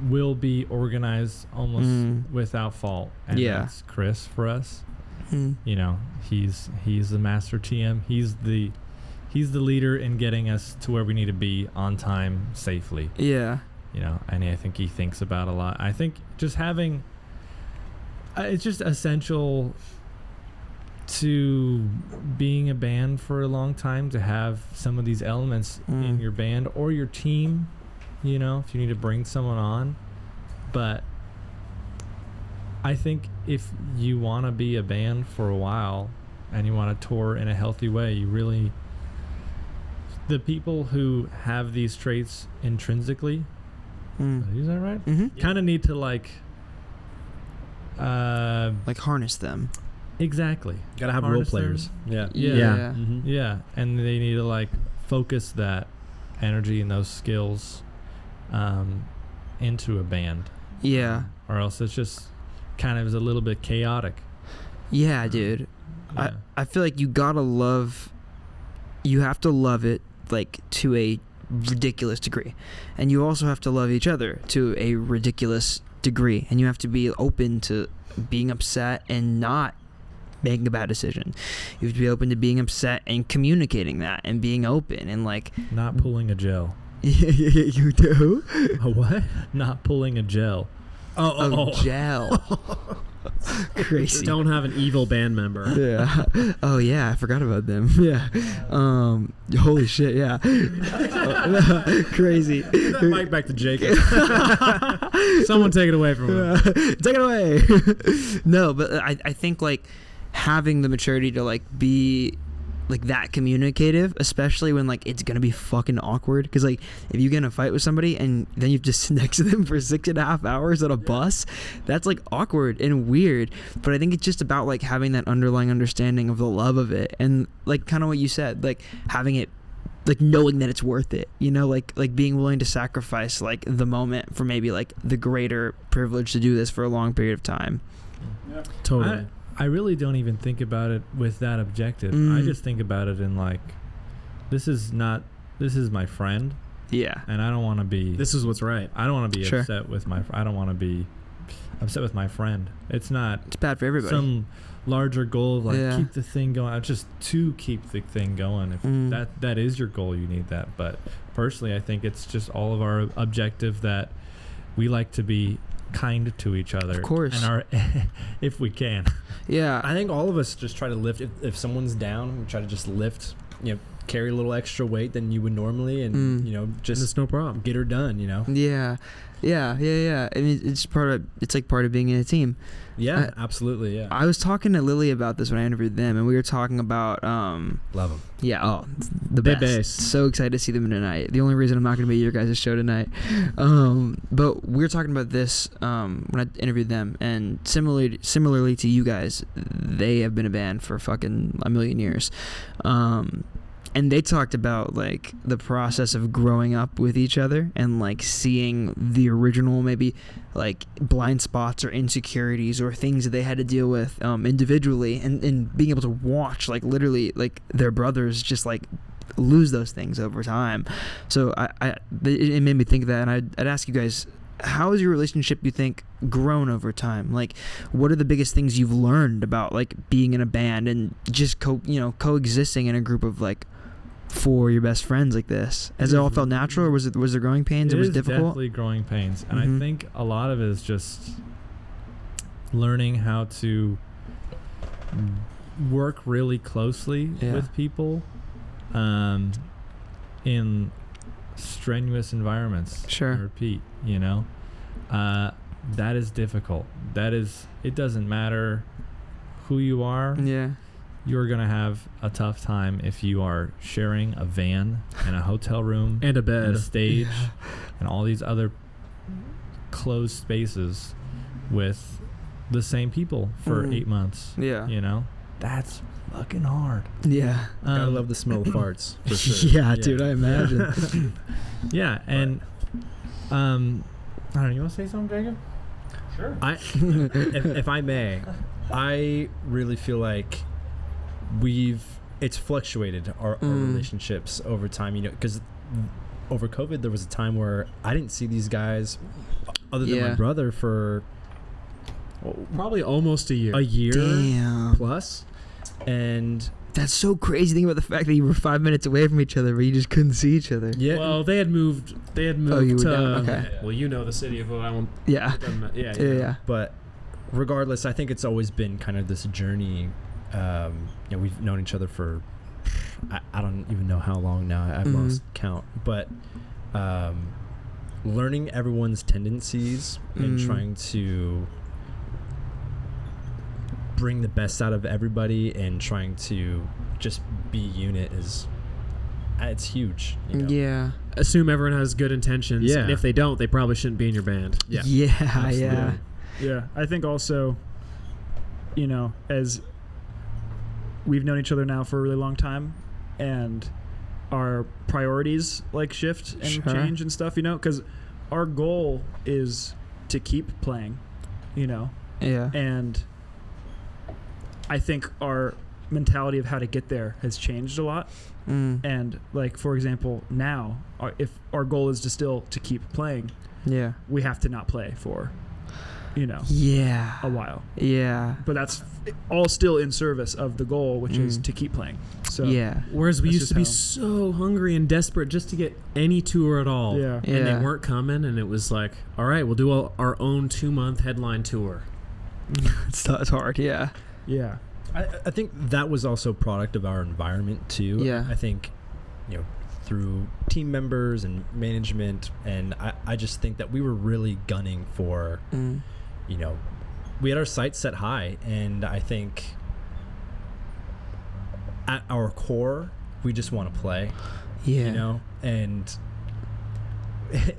will be organized almost without fault. And that's Chris for us. You know, he's the master TM. He's the leader in getting us to where we need to be on time, safely. Yeah. You know, and I think he thinks about a lot. I think just having it's just essential to being a band for a long time to have some of these elements in your band or your team. You know, if you need to bring someone on, but I think if you want to be a band for a while and you want to tour in a healthy way, the people who have these traits intrinsically, is that right? Kind of need to like harness them. Exactly. Gotta have role players. Yeah. And they need to like focus that energy and those skills into a band. Yeah. Or else it's just kind of is a little bit chaotic. Yeah, dude. Yeah. I feel like you have to love it, like, to a ridiculous degree, and you also have to love each other to a ridiculous degree, and you have to be open to being upset and not making a bad decision. You have to be open to being upset and communicating that and being open and, like, not pulling a gel. You do? A what? Not pulling a gel. of gel. Crazy. Don't have an evil band member. Yeah. Oh yeah, I forgot about them. Yeah. Holy shit. Yeah. Crazy. Give that mic back to Jacob. Someone take it away from him. Take it away. No, but I think like having the maturity to like be like that communicative, especially when like it's gonna be fucking awkward, because like if you get in a fight with somebody and then you just sit next to them for 6.5 hours on a bus, that's like awkward and weird. But I think it's just about like having that underlying understanding of the love of it, and like kind of what you said, like having it, like knowing that it's worth it, you know, like being willing to sacrifice like the moment for maybe like the greater privilege to do this for a long period of time. Yeah. Totally. I really don't even think about it with that objective. I just think about it in like, this is my friend. Yeah. And I don't want to be. This is what's right. I don't want to be upset with my. I don't want to be upset with my friend. It's not. It's bad for everybody. Some larger goal of like keep the thing going. It's just to keep the thing going. If that is your goal, you need that. But personally, I think it's just all of our objective that we like to be kind to each other, of course, and if we can. Yeah, I think all of us just try to lift. If someone's down, we try to just lift. You know, carry a little extra weight than you would normally, and you know, just it's no problem. Get her done. You know. Yeah. I mean, it's like part of being in a team. Yeah, absolutely. Yeah. I was talking to Lily about this when I interviewed them, and we were talking about love them. Yeah, the best. So excited to see them tonight. The only reason I'm not going to be at your guys' show tonight. But we were talking about this when I interviewed them, and similarly to you guys, they have been a band for fucking a million years. And they talked about like the process of growing up with each other and like seeing the original maybe like blind spots or insecurities or things that they had to deal with individually, and being able to watch like literally like their brothers just like lose those things over time. So it made me think of that, and I'd ask you guys, how has your relationship, you think, grown over time? Like, what are the biggest things you've learned about like being in a band and just coexisting in a group of like 4 your best friends like this? Has it all felt natural, or was there growing pains? It was difficult. Definitely growing pains, and I think a lot of it is just learning how to work really closely with people in strenuous environments. Sure. I repeat, that is difficult. It doesn't matter who you are. Yeah. You're going to have a tough time if you are sharing a van and a hotel room and a bed and a stage and all these other closed spaces with the same people for 8 months. Yeah. That's fucking hard. Yeah. Gotta love the smell of farts. For sure. Yeah, dude, I imagine. Yeah, and I don't know, you want to say something, Jacob? Sure. If I may, I really feel like it's fluctuated our relationships over time, because over COVID there was a time where I didn't see these guys other than my brother for probably almost a year Damn. plus. And that's so crazy. Think about the fact that you were 5 minutes away from each other, but you just couldn't see each other. Yeah. Well, they had moved Oh, you were to down. Okay. Well, you know the city of I won't. Yeah. Yeah. But regardless, I think it's always been kind of this journey. We've known each other for I don't even know how long now. I've lost count. But learning everyone's tendencies and trying to bring the best out of everybody and trying to just be unit it's huge. Yeah. Assume everyone has good intentions. Yeah. And if they don't, they probably shouldn't be in your band. Yeah. Yeah. Yeah. I think also, as we've known each other now for a really long time, and our priorities like shift and change and stuff, because our goal is to keep playing, Yeah. And I think our mentality of how to get there has changed a lot. And like, for example, now if our goal is to keep playing, we have to not play for a while. Yeah. But that's all still in service of the goal, which is to keep playing. So whereas we that's used to be so hungry and desperate just to get any tour at all. Yeah. And they weren't coming, and it was like, all right, we'll do our own 2-month headline tour. It's hard. Yeah. Yeah. I think that was also a product of our environment too. Yeah. I think, through team members and management, and I just think that we were really gunning for, we had our sights set high, and I think at our core, we just want to play. Yeah. And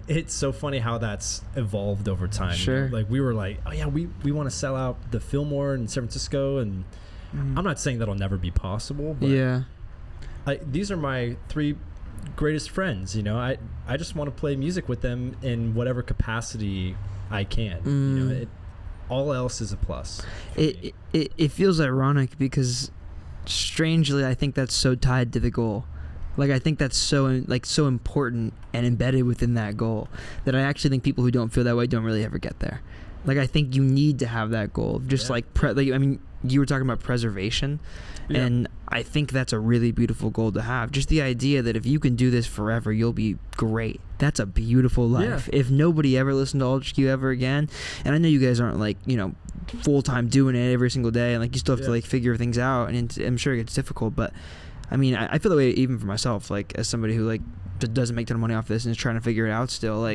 it's so funny how that's evolved over time. Sure. Like we were like, oh yeah, we want to sell out the Fillmore in San Francisco, and I'm not saying that'll never be possible, but these are my 3 greatest friends. I just want to play music with them in whatever capacity I can. All else is a plus. It feels ironic because strangely I think that's so tied to the goal. Like I think that's so important and embedded within that goal that I actually think people who don't feel that way don't really ever get there. Like I think you need to have that goal, just you were talking about preservation, and I think that's a really beautiful goal to have. Just the idea that if you can do this forever, you'll be great. That's a beautiful life. If nobody ever listened to Ultra Q ever again, and I know you guys aren't full-time doing it every single day, and you still have to figure things out, and I'm sure it gets difficult, but I mean, I feel that way even for myself, as somebody who doesn't make a ton of money off this and is trying to figure it out still.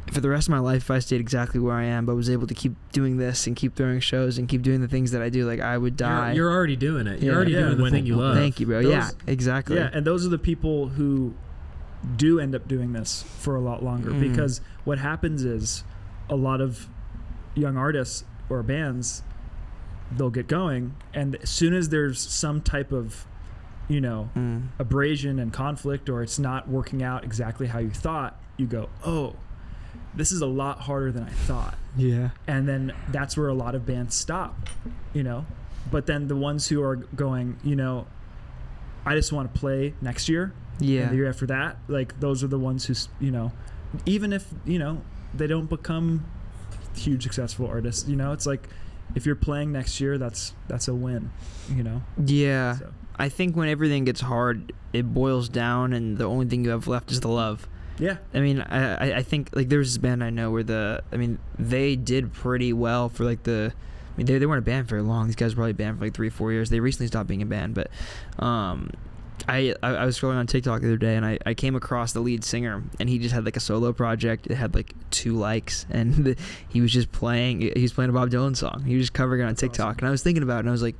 For the rest of my life, if I stayed exactly where I am, but was able to keep doing this and keep throwing shows and keep doing the things that I do, I would die. You're already doing it. You're already doing the thing you love. Thank you, bro. Exactly. Yeah, and those are the people who do end up doing this for a lot longer, because what happens is a lot of young artists or bands, they'll get going, and as soon as there's some type of abrasion and conflict, or it's not working out exactly how you thought, you go, oh, this is a lot harder than I thought. Yeah. And then that's where a lot of bands stop, but then the ones who are going, I just want to play next year, and the year after that, those are the ones who, even if they don't become huge successful artists, it's if you're playing next year, that's a win, Yeah. So. I think when everything gets hard, it boils down, and the only thing you have left is the love. Yeah. I mean, I think there's this band I know where they did pretty well for they weren't a band very long. These guys were probably a band for 3-4 years. They recently stopped being a band, but I was scrolling on TikTok the other day, and I came across the lead singer, and he just had a solo project. It had 2 likes, and he was just playing. He was playing a Bob Dylan song. He was just covering it on TikTok, awesome. And I was thinking about it, and I was like,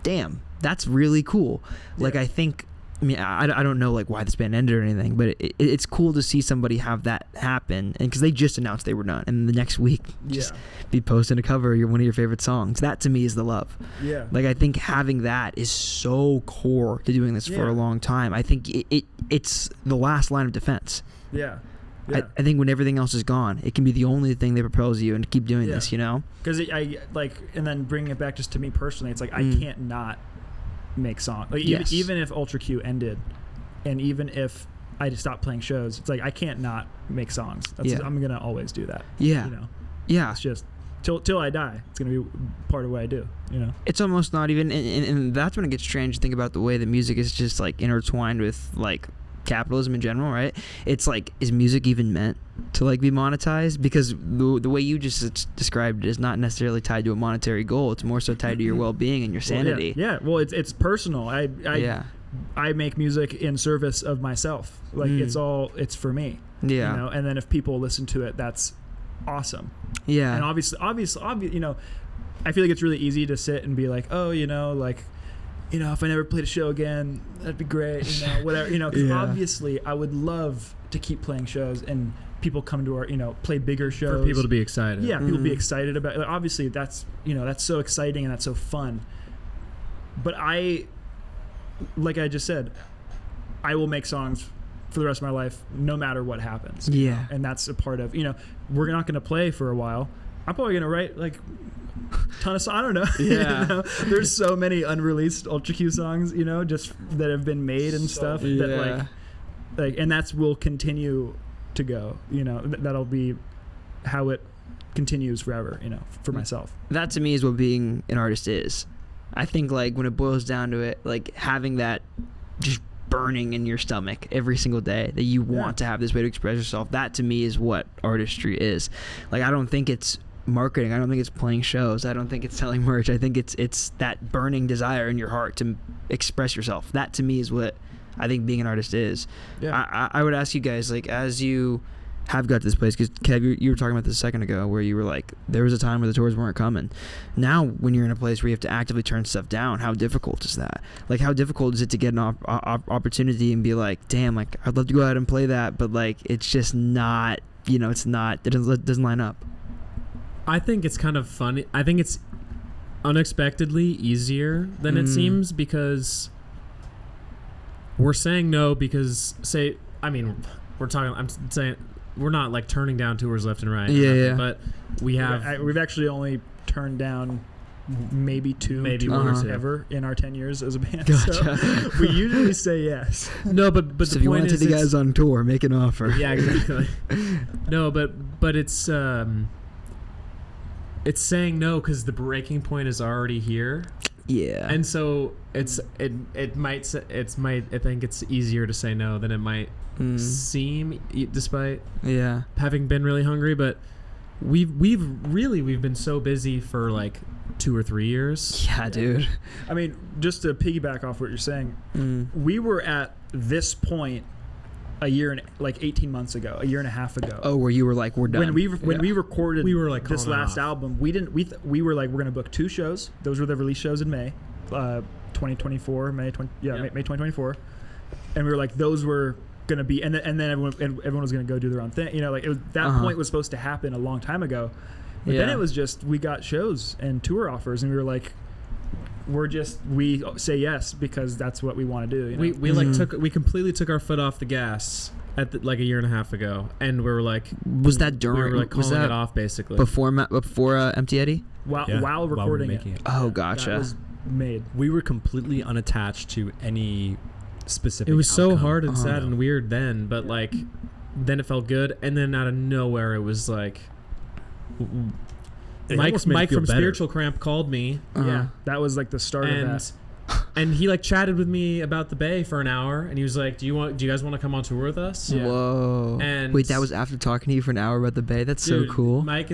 damn, that's really cool. I think. I don't know why this band ended or anything, but it's cool to see somebody have that happen, and because they just announced they were done, and the next week just be posting a cover of one of your favorite songs. That to me is the love. Yeah. I think having that is so core to doing this for a long time. I think it's the last line of defense. Yeah. I think when everything else is gone, it can be the only thing that propels you and keep doing this. Because and then bringing it back just to me personally, it's I can't not make songs. Even if Ultra Q ended, and even if I just stopped playing shows, it's I can't not make songs. I'm gonna always do that. Yeah. It's just till I die, it's gonna be part of what I do. It's almost not even, and that's when it gets strange to think about the way that music is just intertwined with capitalism in general, right? It's is music even meant to be monetized? Because the way you just described it is not necessarily tied to a monetary goal. It's more so tied to your well-being and your sanity. Well, it's personal. I make music in service of myself. It's for me. Yeah. And then if people listen to it, that's awesome. Yeah. And obviously, I feel it's really easy to sit and be if I never played a show again, that'd be great, whatever, because obviously I would love to keep playing shows and people come to our, play bigger shows. For people to be excited. Yeah, people be excited about it. Obviously that's so exciting and that's so fun. But like I just said, I will make songs for the rest of my life, no matter what happens. Yeah. And that's a part of, we're not going to play for a while. I'm probably going to write ton of songs. I don't know. Yeah. There's so many unreleased Ultra Q songs, just that have been made and stuff that and that's will continue to go, that'll be how it continues forever, for myself. That to me is what being an artist is. I think like when it boils down to it, like having that just burning in your stomach every single day that you want to have this way to express yourself, that to me is what artistry is. Like, I don't think it's marketing. I don't think it's playing shows. I don't think it's selling merch. I think it's that burning desire in your heart to express yourself. That to me is what I think being an artist is. Yeah. I would ask you guys, like, as you have got to this place, because Kev, you were talking about this a second ago, where you were like, there was a time where the tours weren't coming. Now, when you're in a place where you have to actively turn stuff down, how difficult is that? Like, how difficult is it to get an opportunity and be like, damn, like, I'd love to go out and play that, but like, it's just not, you know, it doesn't line up. I think it's kind of funny. I think it's unexpectedly easier than it seems, because we're saying no because I'm saying we're not like turning down tours left and right. Yeah. But we've actually only turned down maybe one or two ever in our 10 years as a band. Gotcha. So we usually say yes. No, but So the if you point want to is, take the guys on tour, make an offer. yeah, exactly. No, but it's saying no because the breaking point is already here. Yeah. And so I think it's easier to say no than it might seem, despite having been really hungry. But we've been so busy for like 2 or 3 years. Yeah, dude. I mean, just to piggyback off what you're saying, we were at this point a year and like 18 months ago, a year and a half ago. Oh, where you were like, we're done. When we recorded, we were like this last album, we were like, we're gonna book 2 shows. Those were the release shows in May, 2024, May 2024, and we were like, those were gonna be, and then everyone was gonna go do their own thing. You know, like that point was supposed to happen a long time ago, but then it was just we got shows and tour offers, and we were like, we say yes because that's what we want to do. You know? We completely took our foot off the gas at like a year and a half ago, and we were like, was that during? We were like calling it off basically before Empty Eddy? While recording it. Oh, gotcha. That was made. We were completely unattached to any specific. It was outcome. So hard and sad and weird then, but like then it felt good, and then out of nowhere it was like. Mike from Spiritual Cramp called me. Yeah, that was like the start of that. And he like chatted with me about the Bay for an hour, and he was like, "Do you guys want to come on tour with us?" Yeah. Whoa! And wait, that was after talking to you for an hour about the Bay. That's so cool. Mike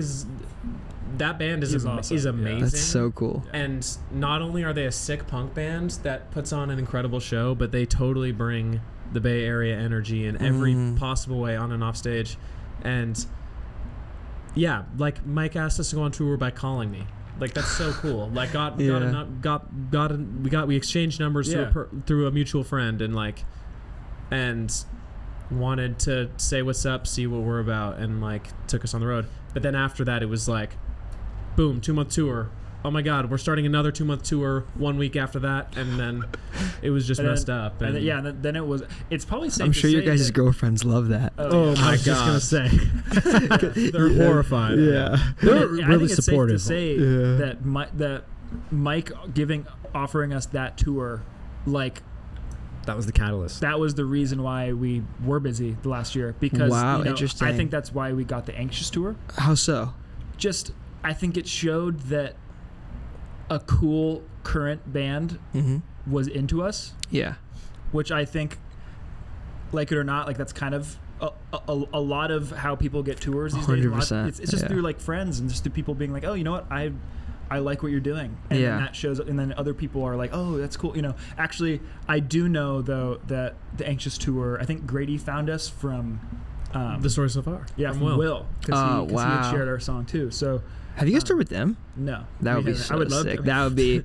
that band is awesome. amazing. That's so cool. And not only are they a sick punk band that puts on an incredible show, but they totally bring the Bay Area energy in every possible way on and off stage, and. Yeah, like Mike asked us to go on tour by calling me. Like that's so cool. Like we exchanged numbers through a mutual friend, and wanted to say what's up, see what we're about, and like took us on the road. But then after that, it was like, boom, 2-month tour. Oh my God, we're starting another 2-month tour 1 week after that, and then it was just messed up. And then it was. It's probably safe. I'm sure your guys' that, girlfriends love that. Oh my God, I was just gonna say they're horrified. Yeah, they're really supportive. It's safe to say that Mike offering us that tour, like. That was the catalyst. That was the reason why we were busy the last year, because interesting. I think that's why we got the Anxious tour. How so? Just I think it showed that a cool current band was into us. Yeah. Which I think, like it or not, like that's kind of a lot of how people get tours these 100%. days. It's just through like friends and just through people being like, oh, you know what, I like what you're doing, and then that shows up, and then other people are like, oh, that's cool. You know, actually, I do know though that the Anxious tour, I think Grady found us from The Story So Far. Yeah, from Will, because he had shared our song too. So. Have you guys toured with them? No. That would be so I would love sick. to. That would be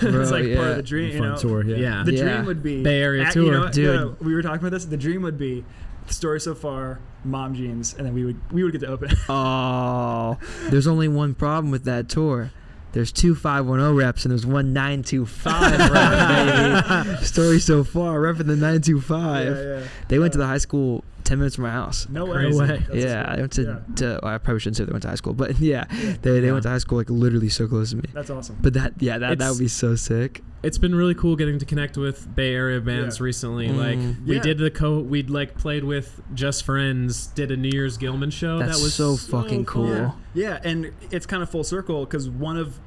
bro, it's like part of the dream, you know. Tour, The dream would be Bay Area tour. You know, dude. No, we were talking about this. The dream would be The Story So Far, Mom Jeans, and then we would get to open. Oh, there's only one problem with that tour. There's 2 510 reps and there's 1 925 rep, baby. Story So Far, repping the 925. Yeah. They went to the high school 10 minutes from my house. No way. I went to well, I probably shouldn't say they went to high school, but they went to high school like literally so close to me. That's awesome. But that would be so sick. It's been really cool getting to connect with Bay Area bands recently. Like we did we'd like played with Just Friends, did a New Year's Gilman show. That's that was so fucking cool. Yeah, and it's kind of full circle because one of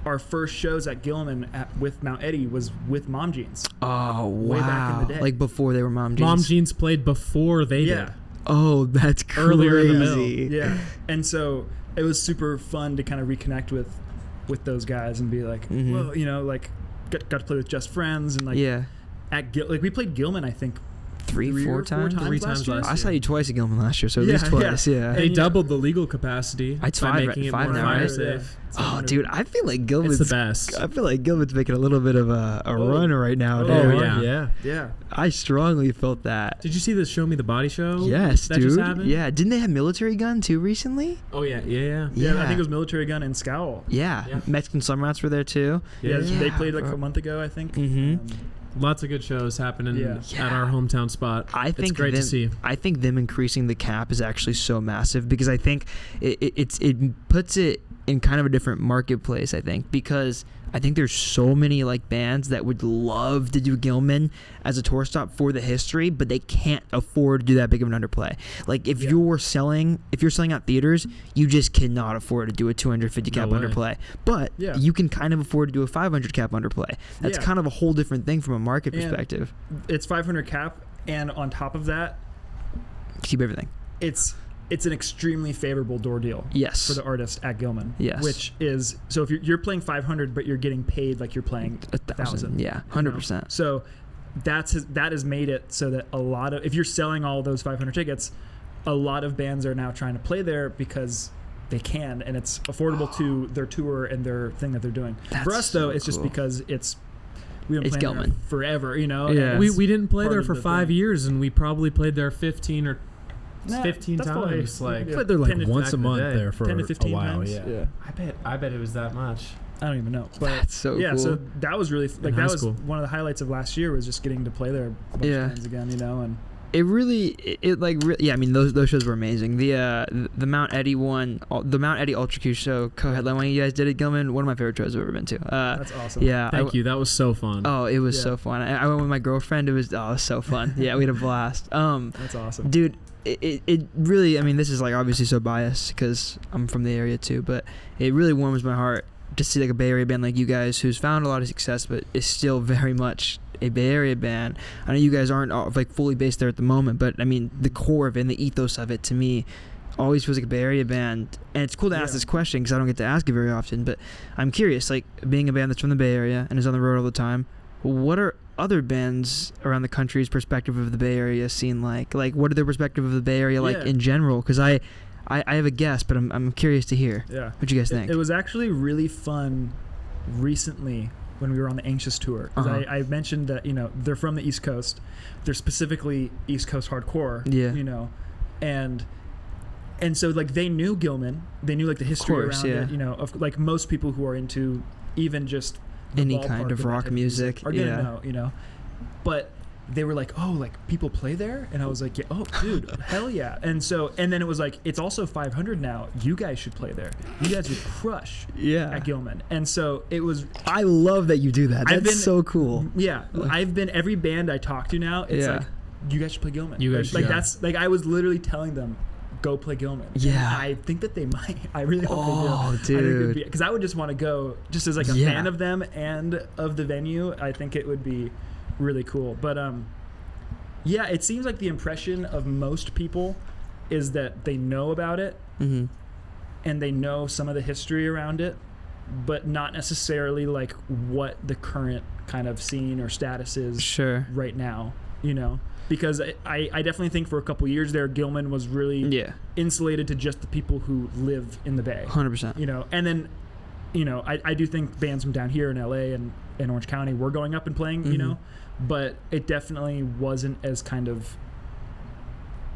our first shows at Gilman with Mount Eddy was with Mom Jeans. Oh, wow. Way back in the day. Like before they were Mom Jeans. Mom Jeans played before they did. Oh, that's crazy. Earlier in the bill. Yeah. And so it was super fun to kind of reconnect with those guys and be like, well, you know, like got to play with Just Friends and like like we played Gilman, I think three, four times last year. I saw you twice at Gilman last year, so at least twice. Yeah. They doubled the legal capacity. It's by five, making it five more now, fire right? safe. Oh, dude, I feel like Gilman's It's the best. I feel like Gilman's making a little bit of a run right now, dude. Oh, yeah. I strongly felt that. Did you see the Show Me the Body show? Yes, that dude. Just happened? Yeah. Didn't they have Military Gun too recently? Oh yeah. Yeah, I think it was Military Gun and Scowl. Yeah. Mexican Slum Rats were there too. Yeah, they played like a month ago, I think. Lots of good shows happening at our hometown spot. It's great to see. I think them increasing the cap is actually so massive because I think it puts it in kind of a different marketplace, I think, because I think there's so many like bands that would love to do Gilman as a tour stop for the history, but they can't afford to do that big of an underplay. Like if you're selling out theaters, you just cannot afford to do a 250 cap underplay. But you can kind of afford to do a 500 cap underplay. That's kind of a whole different thing from a market perspective. It's 500 cap, and on top of that, keep everything. It's an extremely favorable door deal for the artist at Gilman. Yes. Which is, so if you're playing 500, but you're getting paid like you're playing 1,000. Yeah, 100%. You know? So that has made it so that a lot of, if you're selling all those 500 tickets, a lot of bands are now trying to play there because they can, and it's affordable to their tour and their thing that they're doing. For us, though, it's just because we've been playing there forever, you know? Yeah. We didn't play there for 5 years, and we probably played there 15 or 15 times. Played there like once a month there for 10 to 15 a while. times. Yeah. I bet it was that much. I don't even know. But that's so cool. So that was really one of the highlights of last year was just getting to play there a bunch of times again, you know, and it really I mean those shows were amazing. The Mount Eddy one, the Mount Eddy Ultra Q show co-headline one you guys did at Gilman, one of my favorite shows I've ever been to. That's awesome. Yeah, thank you. That was so fun. Oh, it was so fun. I went with my girlfriend. It was so fun. Yeah, we had a blast. That's awesome, dude. It really, I mean, this is like obviously so biased because I'm from the area too, but it really warms my heart to see like a Bay Area band like you guys who's found a lot of success but is still very much a Bay Area band. I know you guys aren't like fully based there at the moment, but I mean the core of it and the ethos of it to me always feels like a Bay Area band. And it's cool to ask this question because I don't get to ask it very often, but I'm curious, like being a band that's from the Bay Area and is on the road all the time, what are other bands around the country's perspective of the Bay Area scene like what are their perspective of the Bay Area like in general? Because I have a guess, but I'm curious to hear what you guys think. It was actually really fun recently when we were on the Anxious tour, because I mentioned that, you know, they're from the East Coast, they're specifically East Coast hardcore, you know, and so like they knew Gilman, they knew like the history around it, you know, of like most people who are into even just any kind of rock music are gonna know, you know, but they were like, oh, like people play there, and I was like, yeah, oh, dude, hell yeah. And then it was like, it's also 500 now. You guys should play there. You guys would crush at Gilman. And so it was. I love that you do that. That's so cool. Yeah, I've been every band I talk to now. It's like, you guys should play Gilman. You guys should. Like that's like I was literally telling them, go play Gilman. Yeah. And I think that they might. I really hope they do. Oh, dude. Because I would just want to go just as like a fan of them and of the venue. I think it would be really cool. But yeah, it seems like the impression of most people is that they know about it and they know some of the history around it, but not necessarily like what the current kind of scene or status is right now, you know? Because I definitely think for a couple years there, Gilman was really insulated to just the people who live in the Bay. 100%. You know, and then, you know, I do think bands from down here in LA and in Orange County were going up and playing, you know, but it definitely wasn't as kind of,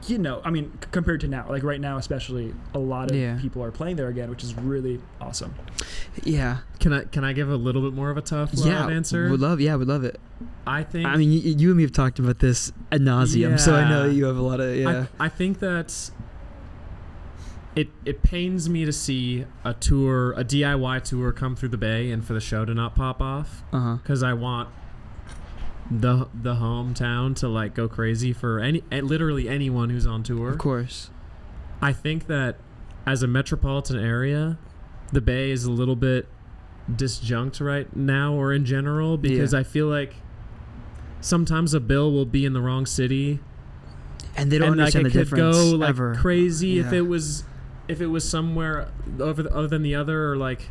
you know, I mean, compared to now, like right now especially, a lot of people are playing there again, which is really awesome. Yeah. Can I give a little bit more of a tough answer? Would love it. I mean, you and me have talked about this ad nauseum, so I know that you have a lot of I think that it pains me to see a DIY tour come through the Bay and for the show to not pop off, because I want the hometown to like go crazy for literally anyone who's on tour. Of course. I think that as a metropolitan area, the Bay is a little bit disjunct right now or in general, because I feel like sometimes a bill will be in the wrong city and they don't understand the difference. Could go like ever. crazy if it was somewhere other than the other, or like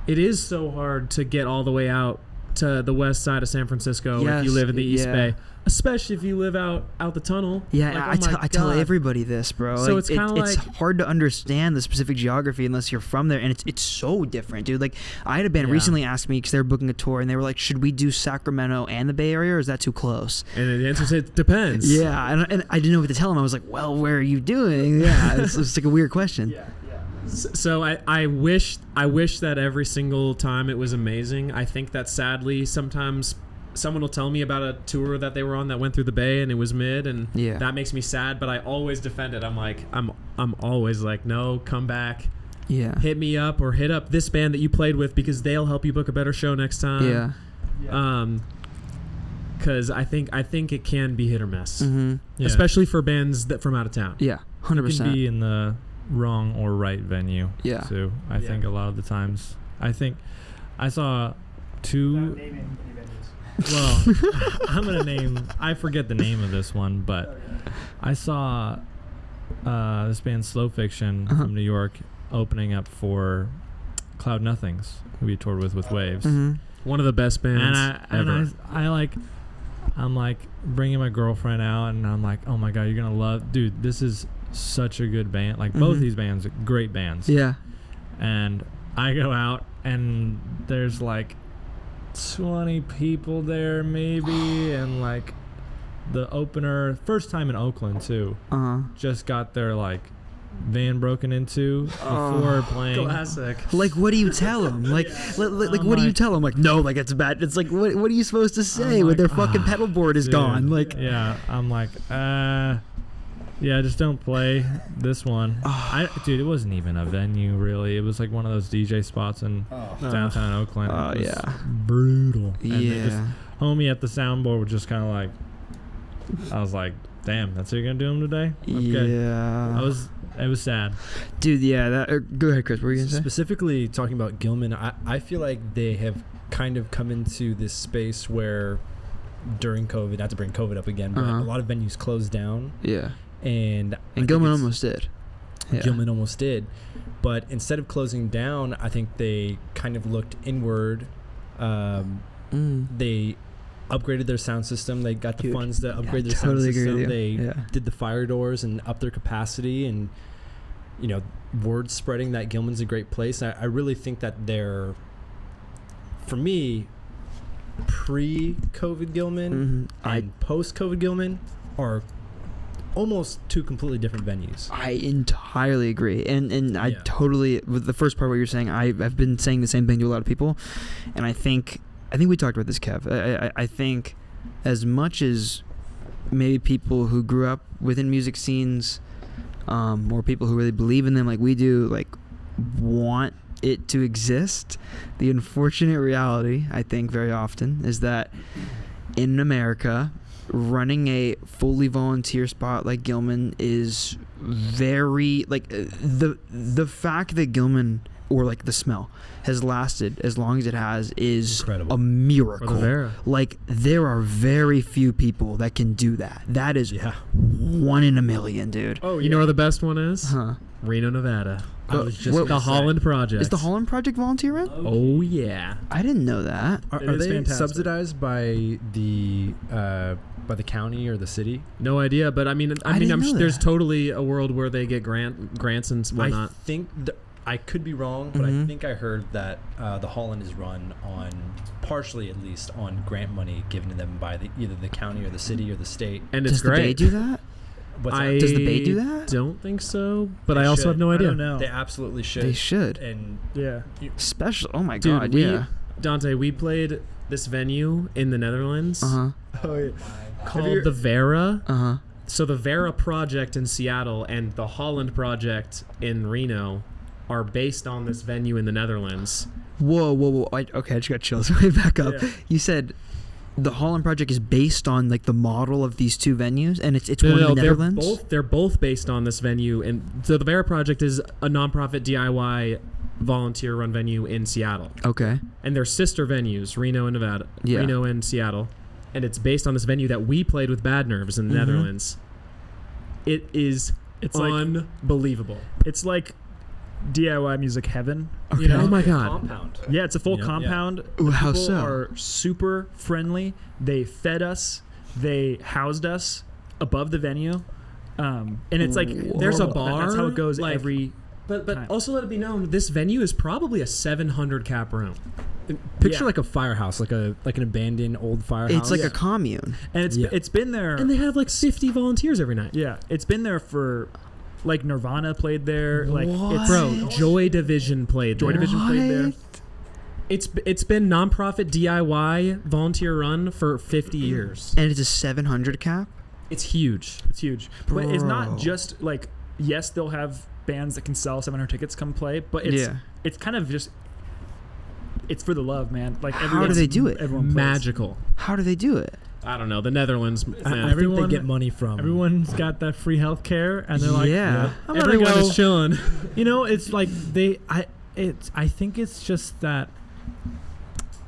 it is so hard to get all the way out to the west side of San Francisco if you live in the East Bay, especially if you live out the tunnel. Yeah, like, I tell everybody this, bro. So like, it's kind of it's hard to understand the specific geography unless you're from there, and it's so different, dude. Like I had a band recently ask me because they were booking a tour, and they were like, "Should we do Sacramento and the Bay Area, or is that too close?" And the answer is it depends. Yeah, and I didn't know what to tell them. I was like, "Well, where are you doing?" Yeah, it's like a weird question. Yeah. So I wish that every single time it was amazing. I think that sadly sometimes someone will tell me about a tour that they were on that went through the Bay and it was mid, and that makes me sad. But I always defend it. I'm like I'm always like, no, come back. Yeah. Hit me up or hit up this band that you played with because they'll help you book a better show next time. Yeah. Because I think it can be hit or miss, Yeah. especially for bands that from out of town. Yeah. 100%. You can be in the wrong or right venue. Yeah. Too. I think a lot of the times. I think I saw two. Well, I'm gonna name. I forget the name of this one, but I saw this band Slow Fiction from New York opening up for Cloud Nothings, who we toured with Waves. One of the best bands ever. And I'm like bringing my girlfriend out, and I'm like, oh my god, you're gonna love, dude. This is such a good band. Like both these bands are great bands. Yeah. And I go out, and there's like 20 people there maybe, and like the opener, first time in Oakland too, just got their like van broken into before playing. Classic. Like, what do you tell them? Like, what do you tell them? Like, no, like it's bad. It's like, what are you supposed to say when their fucking pedal board is gone? Like, yeah, I'm like, yeah, just don't play this one. Dude, it wasn't even a venue really. It was like one of those DJ spots in downtown Oakland. Oh yeah, brutal. And homie at the soundboard was just kind of like, I was like, damn, that's how you're gonna do them today? Okay. Yeah. It was sad. Dude, yeah. Go ahead, Chris. What were you gonna say? Specifically talking about Gilman, I feel like they have kind of come into this space where during COVID, not to bring COVID up again, but a lot of venues closed down. Yeah. And Gilman almost did. Yeah. Gilman almost did. But instead of closing down, I think they kind of looked inward. They upgraded their sound system. They got the funds to upgrade their sound system. They did the fire doors and upped their capacity, and word spreading that Gilman's a great place. I really think that they're, for me, pre-COVID Gilman and post-COVID Gilman are almost two completely different venues. I entirely agree, and I totally, with the first part what you're saying, I've been saying the same thing to a lot of people, and I think we talked about this, Kev. I think as much as maybe people who grew up within music scenes, or people who really believe in them like we do, like want it to exist, the unfortunate reality, I think very often, is that in America, running a fully volunteer spot like Gilman is very, like, the fact that Gilman, or like the smell, has lasted as long as it has is incredible. A miracle. Like, there are very few people that can do that. That is 1 in a million, dude. Oh, you know where the best one is? Reno, Nevada. I was just the Holland Project. Is the Holland Project volunteer run? Oh yeah. I didn't know that. Are they fantastic. Subsidized by the county or the city? No idea, but I mean I'm sure there's totally a world where they get grants and whatnot. I think I could be wrong, but I think I heard that the Holland is run on, partially at least, on grant money given to them by either the county or the city or the state. And it's great. Does the Bay do that? Does the Bay do that? Don't think so, but I also have no idea. I don't know. They absolutely should. They should. And special. Oh my dude, god! Dante, we played this venue in the Netherlands. Called the Vera. So the Vera Project in Seattle and the Holland Project in Reno are based on this venue in the Netherlands. Whoa! Okay, I just got chills. Way back up. Yeah. You said the Holland Project is based on like the model of these two venues, and it's one in the Netherlands. They're both based on this venue, and so the Vera Project is a nonprofit DIY volunteer-run venue in Seattle. Okay. And they're sister venues, Reno and Nevada, Reno and Seattle, and it's based on this venue that we played with Bad Nerves in the Netherlands. It's unbelievable. It's like DIY music heaven. Okay. You know? Oh my god. Compound. Yeah, it's a full compound. Ooh, how People so? are super friendly. They fed us. They housed us above the venue. And it's like There's a bar. That's how it goes like, every. But time. also let it be known, this venue is probably a 700 cap room. Picture like a firehouse, like an abandoned old firehouse. It's like a commune. And it's been there. And they have like 50 volunteers every night. Yeah, it's been there for, like, Nirvana played there. Like, it's Bro, Joy Division played there. Joy Division played there. It's been nonprofit DIY volunteer run for 50 years. And it's a 700 cap? It's huge. It's huge. But it's not Bro. just like, yes, they'll have bands that can sell 700 tickets come play, but it's kind of just, it's for the love, man. Like, How do they do it? Everyone plays. Magical. How do they do it? I don't know. The Netherlands, man. I think they get money from. Everyone's got that free health care, and they're like, Yeah. I'm gonna Everyone go. is chilling. You know, it's like I think it's just that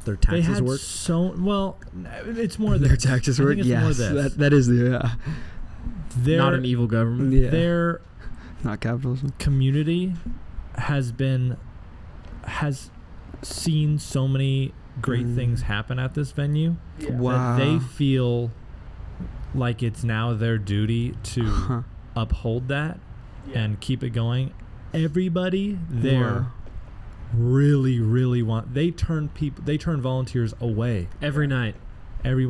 their they taxes had work. it's more than Their taxes I work? think it's more Yes. this. That is the, Their, Not an evil government. yeah. Their Not capitalism. community has seen so many great things happen at this venue Wow. that they feel like it's now their duty to Huh. uphold that and keep it going. Everybody there Wow. really want. They turn volunteers away Every night. every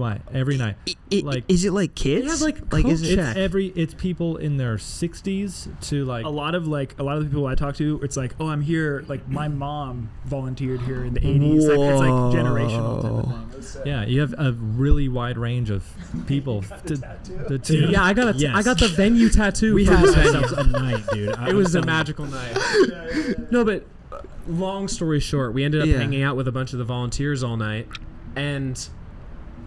night. Like- Is it like kids? They have, like, is coach it? check. It's people in their 60s to like A lot of the people I talk to, it's like, oh, I'm here. Like, my mom volunteered here in the 80s. Like, it's like generational type of thing. yeah. You have a really wide range of people. Yeah, I got the venue tattoo. We for had this venue. ourselves a night, dude. It was a magical night. No, but long story short, we ended up hanging out with a bunch of the volunteers all night, and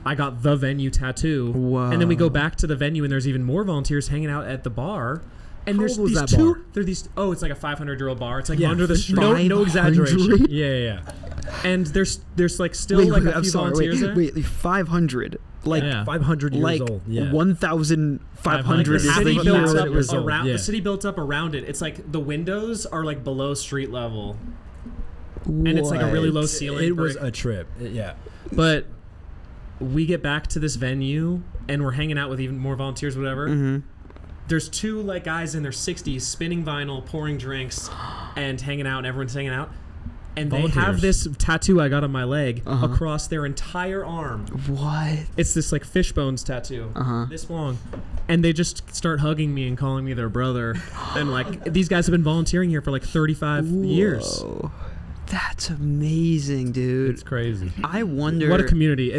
I got the venue tattoo. Whoa. And then we go back to the venue, and there's even more volunteers hanging out at the bar. And How there's old was these that two. bar? There are these. Oh, it's like a 500-year-old bar. It's like Yeah. under the street. No exaggeration. 500? Yeah. And there's like still like a I'm few sorry. volunteers there. Wait, 500. Like, Yeah. 500 years like old. Yeah. 1,500 The is the city year built that up it was around. Yeah. The city built up around it. It's like the windows are like below street level, and it's like a really low ceiling. It was brick. a trip. Yeah. But we get back to this venue, and we're hanging out with even more volunteers, whatever. Mm-hmm. There's two like guys in their 60s spinning vinyl, pouring drinks, and hanging out, and everyone's hanging out. And they have Volunteers. this tattoo I got on my leg Uh-huh. across their entire arm. What? It's this like fish bones tattoo, Uh-huh. this long. And they just start hugging me and calling me their brother. And like these guys have been volunteering here for like 35 years. Whoa. That's amazing, dude. It's crazy. I wonder. What a community!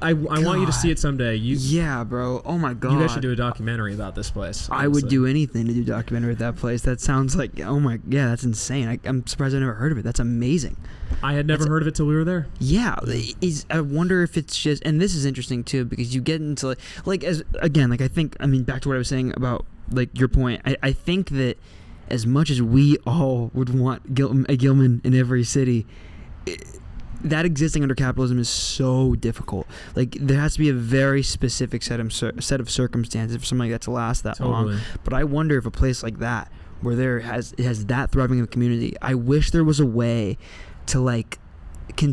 I want you to see it someday. Yeah, bro. Oh my god. You guys should do a documentary about this place. I would honestly. do anything to do a documentary at that place. That sounds like, oh my, yeah, that's insane. I'm surprised I never heard of it. That's amazing. I had never heard of it till we were there. Yeah, I wonder if it's just, and this is interesting too, because you get into like as again, like I think, I mean, back to what I was saying about like your point. I think that as much as we all would want a Gilman in every city, that existing under capitalism is so difficult. Like there has to be a very specific set of circumstances for something like that to last that long. But I wonder if a place like that, where it has that thriving of a community, I wish there was a way to like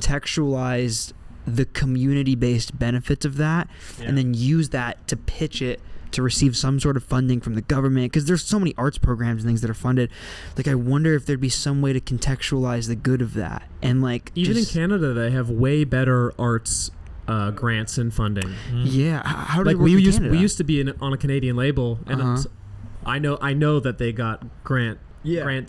contextualize the community-based benefits of that, and then use that to pitch it to receive some sort of funding from the government, because there's so many arts programs and things that are funded. Like I wonder if there'd be some way to contextualize the good of that, and like Even in Canada, they have way better arts grants and funding. yeah, how do Like they work in Canada? we used to be on a Canadian label, and I know that they got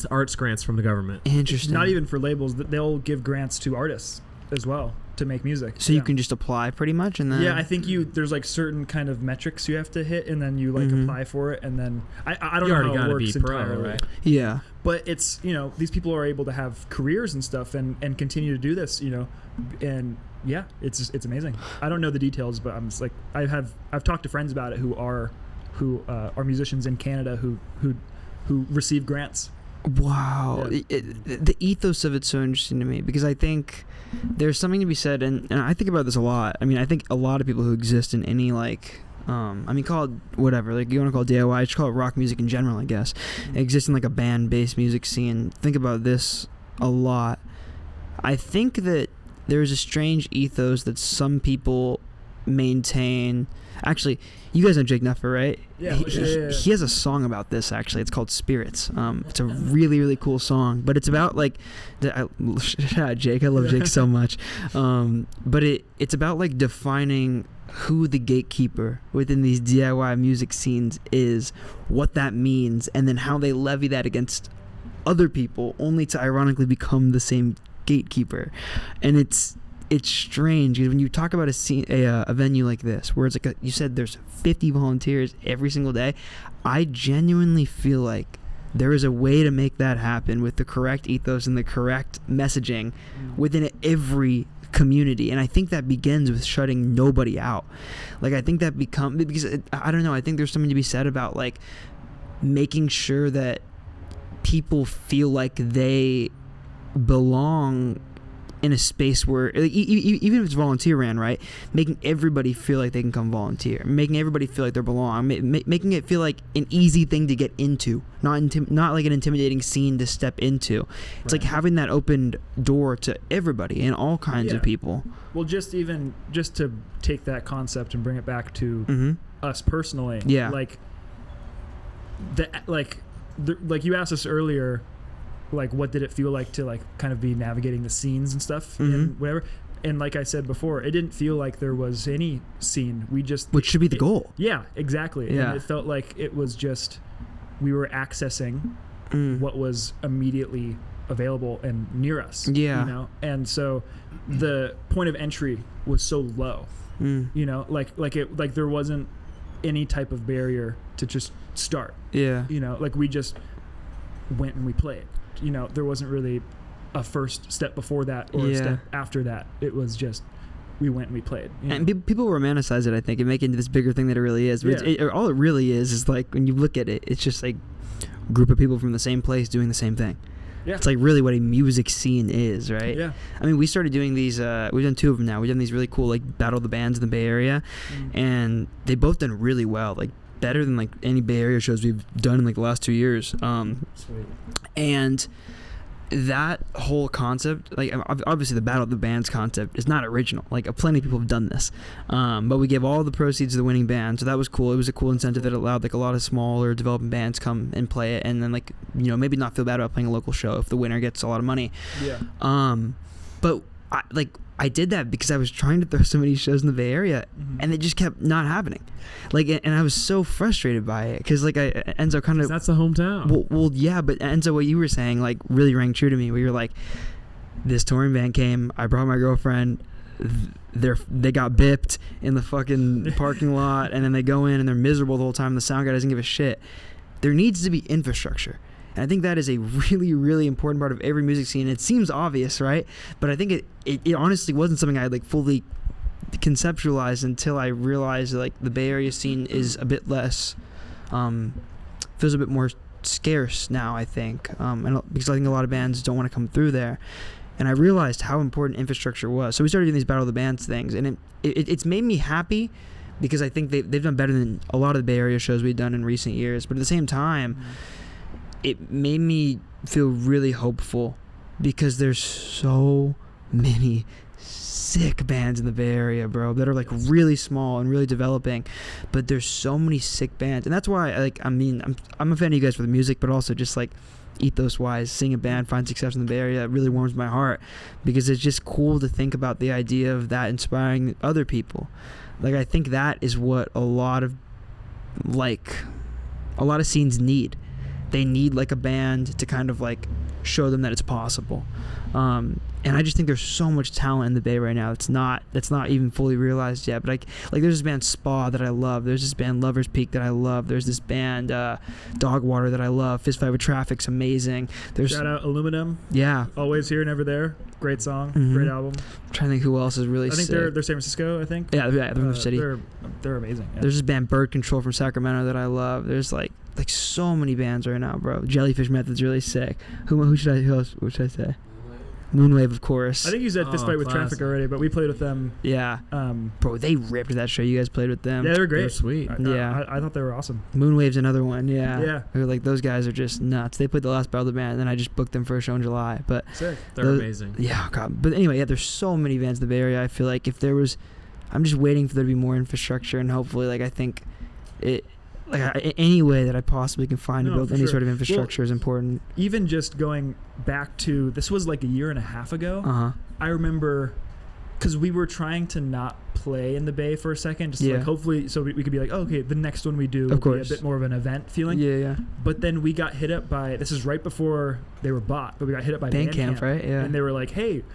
arts grants from the government. Interesting. Not even for labels. They'll give grants to artists as well to make music. so you can just apply pretty much, and then Yeah, I think there's like certain kind of metrics you have to hit, and then you like apply for it, and then I don't You know already how it gotta works be pro, entirely. right? yeah. But it's, these people are able to have careers and stuff and continue to do this, and yeah, it's amazing. I don't know the details, but I'm just like, I've talked to friends about it who are musicians in Canada who receive grants Wow. Yeah. The ethos of it's so interesting to me because I think there's something to be said, and I think about this a lot. I mean, I think a lot of people who exist in any like, call it whatever, like you want to call it DIY, just call it rock music in general, I guess. Exist in like a band-based music scene. Think about this a lot. I think that there's a strange ethos that some people maintain. Actually, you guys know Jake Nuffer, right? Yeah. He has a song about this, actually. It's called Spirits. It's a really, really cool song. But it's about, like... shout out Jake. I love Jake so much. But it's about, like, defining who the gatekeeper within these DIY music scenes is, what that means, and then how they levy that against other people, only to ironically become the same gatekeeper. And it's strange because when you talk about a venue like this where it's like you said there's 50 volunteers every single day, I genuinely feel like there is a way to make that happen with the correct ethos and the correct messaging within every community. And I think that begins with shutting nobody out. Like I think that I don't know, I think there's something to be said about like making sure that people feel like they belong in a space where even if it's volunteer ran, right, making everybody feel like they can come volunteer, making everybody feel like they belong, making it feel like an easy thing to get into, not like an intimidating scene to step into. It's like having that open door to everybody and all kinds of people. Well, just to take that concept and bring it back to us personally, like you asked us earlier, like what did it feel like to like kind of be navigating the scenes and stuff and whatever, and like I said before, it didn't feel like there was any scene. Which should be the goal. Yeah, exactly. And it felt like it was just we were accessing what was immediately available and near us, you know. And so the point of entry was so low, you know, like there wasn't any type of barrier to just start, you know, like we just went and we played. You know, there wasn't really a first step before that or a step after that. It was just we went and we played. And people romanticize it, I think, and make it into this bigger thing that it really is. But all it really is like when you look at it, it's just like a group of people from the same place doing the same thing. Yeah. It's like really what a music scene is, right? Yeah. I mean, we started doing these, we've done 2 of them now. We've done these really cool, like, Battle of the Bands in the Bay Area. And they both done really well. Like, better than like any Bay Area shows we've done in like the last 2 years. Sweet. And that whole concept, like obviously the Battle of the Bands concept is not original. Like plenty of people have done this, but we gave all the proceeds to the winning band, so that was cool. It was a cool incentive that allowed like a lot of smaller developing bands come and play it, and then like, you know, maybe not feel bad about playing a local show if the winner gets a lot of money. Yeah. But I did that because I was trying to throw so many shows in the Bay Area, and they just kept not happening. Like, and I was so frustrated by it because, like, Enzo kind of... That's the hometown. Well, yeah, but Enzo, what you were saying, like, really rang true to me, where you're like, this touring band came, I brought my girlfriend, they got bipped in the fucking parking lot, and then they go in and they're miserable the whole time, the sound guy doesn't give a shit. There needs to be infrastructure. And I think that is a really, really important part of every music scene. It seems obvious, right? But I think it honestly wasn't something I had like fully conceptualized until I realized that, like, the Bay Area scene is a bit less, feels a bit more scarce now, I think, and because I think a lot of bands don't want to come through there. And I realized how important infrastructure was. So we started doing these Battle of the Bands things, and it's made me happy because I think they've done better than a lot of the Bay Area shows we've done in recent years. But at the same time, it made me feel really hopeful because there's so many sick bands in the Bay Area, bro, that are like really small and really developing, but there's so many sick bands. And that's why, like, I mean, I'm a fan of you guys for the music, but also just like ethos wise, seeing a band find success in the Bay Area, it really warms my heart because it's just cool to think about the idea of that inspiring other people. Like, I think that is what a lot of scenes need. They need like a band to kind of like show them that it's possible. And And I just think there's so much talent in the Bay right now. That's not even fully realized yet. But like there's this band Spa that I love. There's this band Lover's Peak that I love. There's this band Dog Water that I love. Fist Fight with Traffic's amazing. There's shout out Aluminum. Yeah. Always Here, Never There. Great song. Great album. I'm trying to think who else is really sick. I think they're San Francisco, I think. Yeah, they're from the city. They're amazing. Yeah. There's this band Bird Control from Sacramento that I love. There's like so many bands right now, bro. Jellyfish Method's really sick. What should I say? Moonwave, of course. I think you said Fist Fight with Traffic already, but we played with them. Yeah. Bro, they ripped that show. You guys played with them. Yeah, they were great. They're sweet. I thought they were awesome. Moonwave's another one. Yeah. Yeah. They're like, those guys are just nuts. They played the last Battle of the Band, and then I just booked them for a show in July. But sick. They're amazing. Yeah, God. But anyway, yeah, there's so many bands in the Bay Area. I feel like if there was, I'm just waiting for there to be more infrastructure, and hopefully, like, I think it. Like any way that I possibly can find to build any sort of infrastructure is important. Even just going back to, this was like a year and a half ago. I remember, because we were trying to not play in the Bay for a second, just like hopefully, so we could be like, oh, okay, the next one we do will be a bit more of an event feeling. Yeah. But then we got hit up by, this is right before they were bought, but we got hit up by Bandcamp, right? Yeah. And they were like, hey,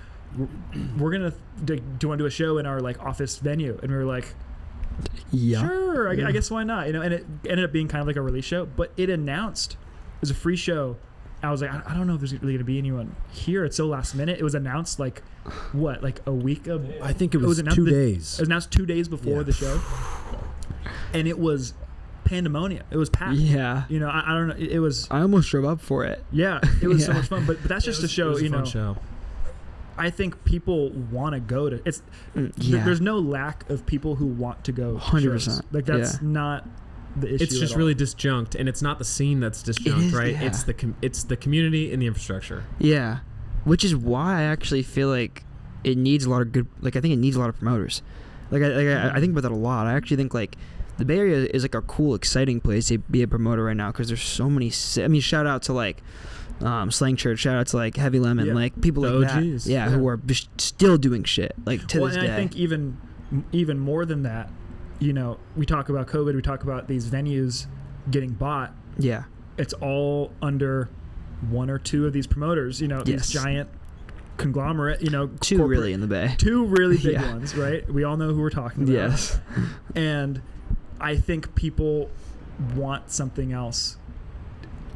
we're gonna do you want to do a show in our like office venue? And we were like, yeah, sure, I guess why not? You know, and it ended up being kind of like a release show, but it announced, it was a free show. I was like, I don't know if there's really gonna be anyone here. It's so last minute. It was announced like a week of. I think it was 2 days. It was announced 2 days before the show, and it was pandemonium. It was packed. Yeah, you know, I don't know. It was. I almost drove up for it. Yeah, it was so much fun. But that's just to show, you know. Show. I think people want to go to it's. There's no lack of people who want to go. 100%. Like that's not the issue. It's just really disjunct, and it's not the scene that's disjunct, right? Yeah. It's the community and the infrastructure. Yeah, which is why I actually feel like it needs a lot of good. Like I think it needs a lot of promoters. I think about that a lot. I actually think like the Bay Area is like a cool, exciting place to be a promoter right now because there's so many. I mean, shout out to like. Slang Church, shout out to like Heavy Lemon, like people like OGs. that, who are still doing shit like to this day. I think even more than that, you know, we talk about COVID, we talk about these venues getting bought. Yeah, it's all under one or two of these promoters. You know, these giant conglomerate. You know, two really in the Bay, two really big ones, right? We all know who we're talking about. Yes, and I think people want something else.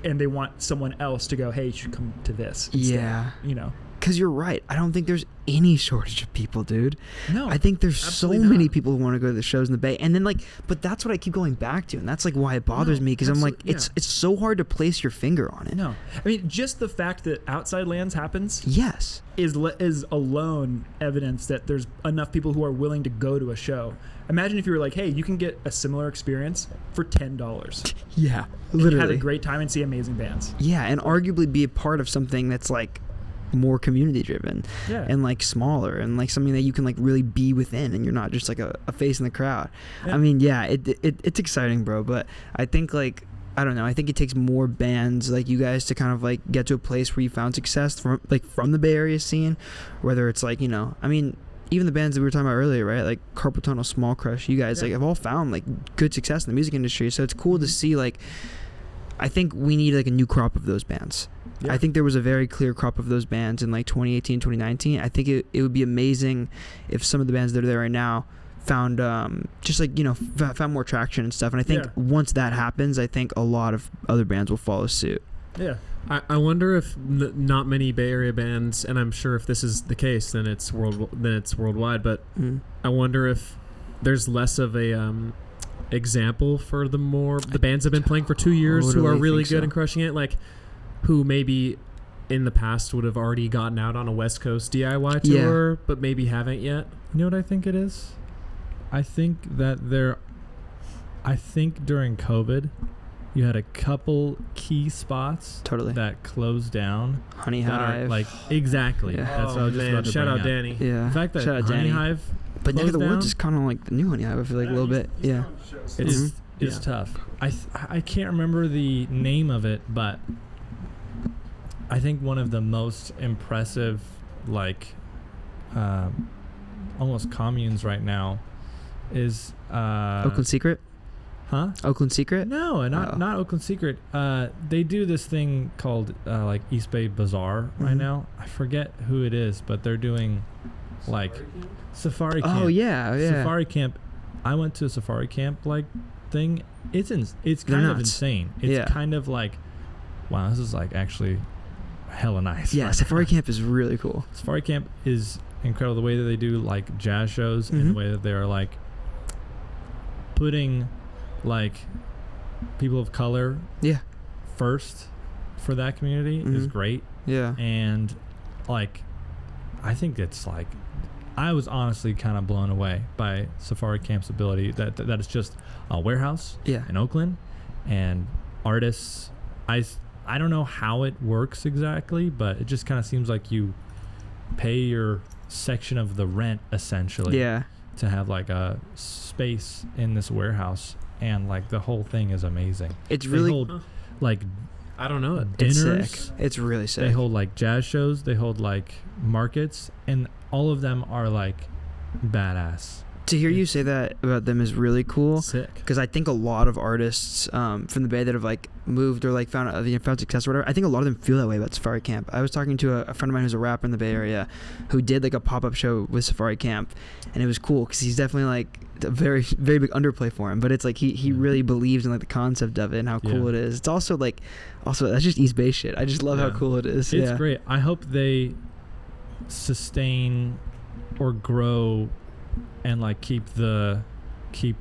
And they want someone else to go, hey, you should come to this instead, yeah, you know, because you're right. I don't think there's any shortage of people, dude. No, I think there's so many people who want to go to the shows in the Bay, and then like, but that's what I keep going back to, and that's like why it bothers me because I'm like, it's so hard to place your finger on it. No, I mean, just the fact that Outside Lands happens, yes, is alone evidence that there's enough people who are willing to go to a show. Imagine if you were like, hey, you can get a similar experience for $10. Yeah, literally. Have a great time and see amazing bands. Yeah, and arguably be a part of something that's like more community driven and like smaller and like something that you can like really be within and you're not just like a face in the crowd. I mean, it's exciting, bro, but I think like I don't know, I think it takes more bands like you guys to kind of like get to a place where you found success from the Bay Area scene, whether it's like, you know, I mean, even the bands that we were talking about earlier, right? Like Carpal Tunnel, Small Crush, you guys like have all found like good success in the music industry. So it's cool to see like, I think we need like a new crop of those bands. Yeah. I think there was a very clear crop of those bands in like 2018, 2019. I think it would be amazing if some of the bands that are there right now found just like, you know, found more traction and stuff. And I think once that happens, I think a lot of other bands will follow suit. Yeah. I wonder if not many Bay Area bands, and I'm sure if this is the case, then it's worldwide. But I wonder if there's less of a example for the bands that have been playing for 2 years who are really good and crushing it, like who maybe in the past would have already gotten out on a West Coast DIY tour, but maybe haven't yet. You know what I think it is? I think during COVID, you had a couple key spots that closed down. Honey Hive. Like, exactly. Yeah. That's what I was just about to Shout out up. Danny. Yeah. The fact that Shout out Honey Danny. Hive But Neck of the down, Woods is kind of like the new Honey Hive, I feel like a little bit. Yeah. It's tough. I can't remember the name of it, but I think one of the most impressive, like, almost communes right now is Oakland Secret? Huh? Oakland Secret? No, not Oakland Secret. They do this thing called like East Bay Bazaar right now. I forget who it is, but they're doing like Safari Camp. Oh yeah. Safari Camp. I went to a Safari Camp like thing. It's kind of insane. It's kind of like, wow, this is like actually hella nice. Yeah, Safari Camp is really cool. Safari Camp is incredible. The way that they do like jazz shows and the way that they're like putting like people of color first for that community is great. Yeah. And like I think it's like I was honestly kind of blown away by Safari Camp's ability that it's just a warehouse in Oakland and artists. I don't know how it works exactly, but it just kind of seems like you pay your section of the rent essentially to have like a space in this warehouse, and like the whole thing is amazing. It's really hold, like I don't know, dinners. It's sick. It's really sick. They hold like jazz shows, they hold like markets, and all of them are like badass. To hear you say that about them is really cool. Sick. Because I think a lot of artists from the Bay that have like moved or like found success or whatever, I think a lot of them feel that way about Safari Camp. I was talking to a friend of mine who's a rapper in the Bay Area who did like a pop-up show with Safari Camp, and it was cool because he's definitely like a very, very big underplay for him, but it's like he really believes in like the concept of it and how cool it is. It's also that's just East Bay shit. I just love how cool it is. It's great. I hope they sustain or grow and like keep the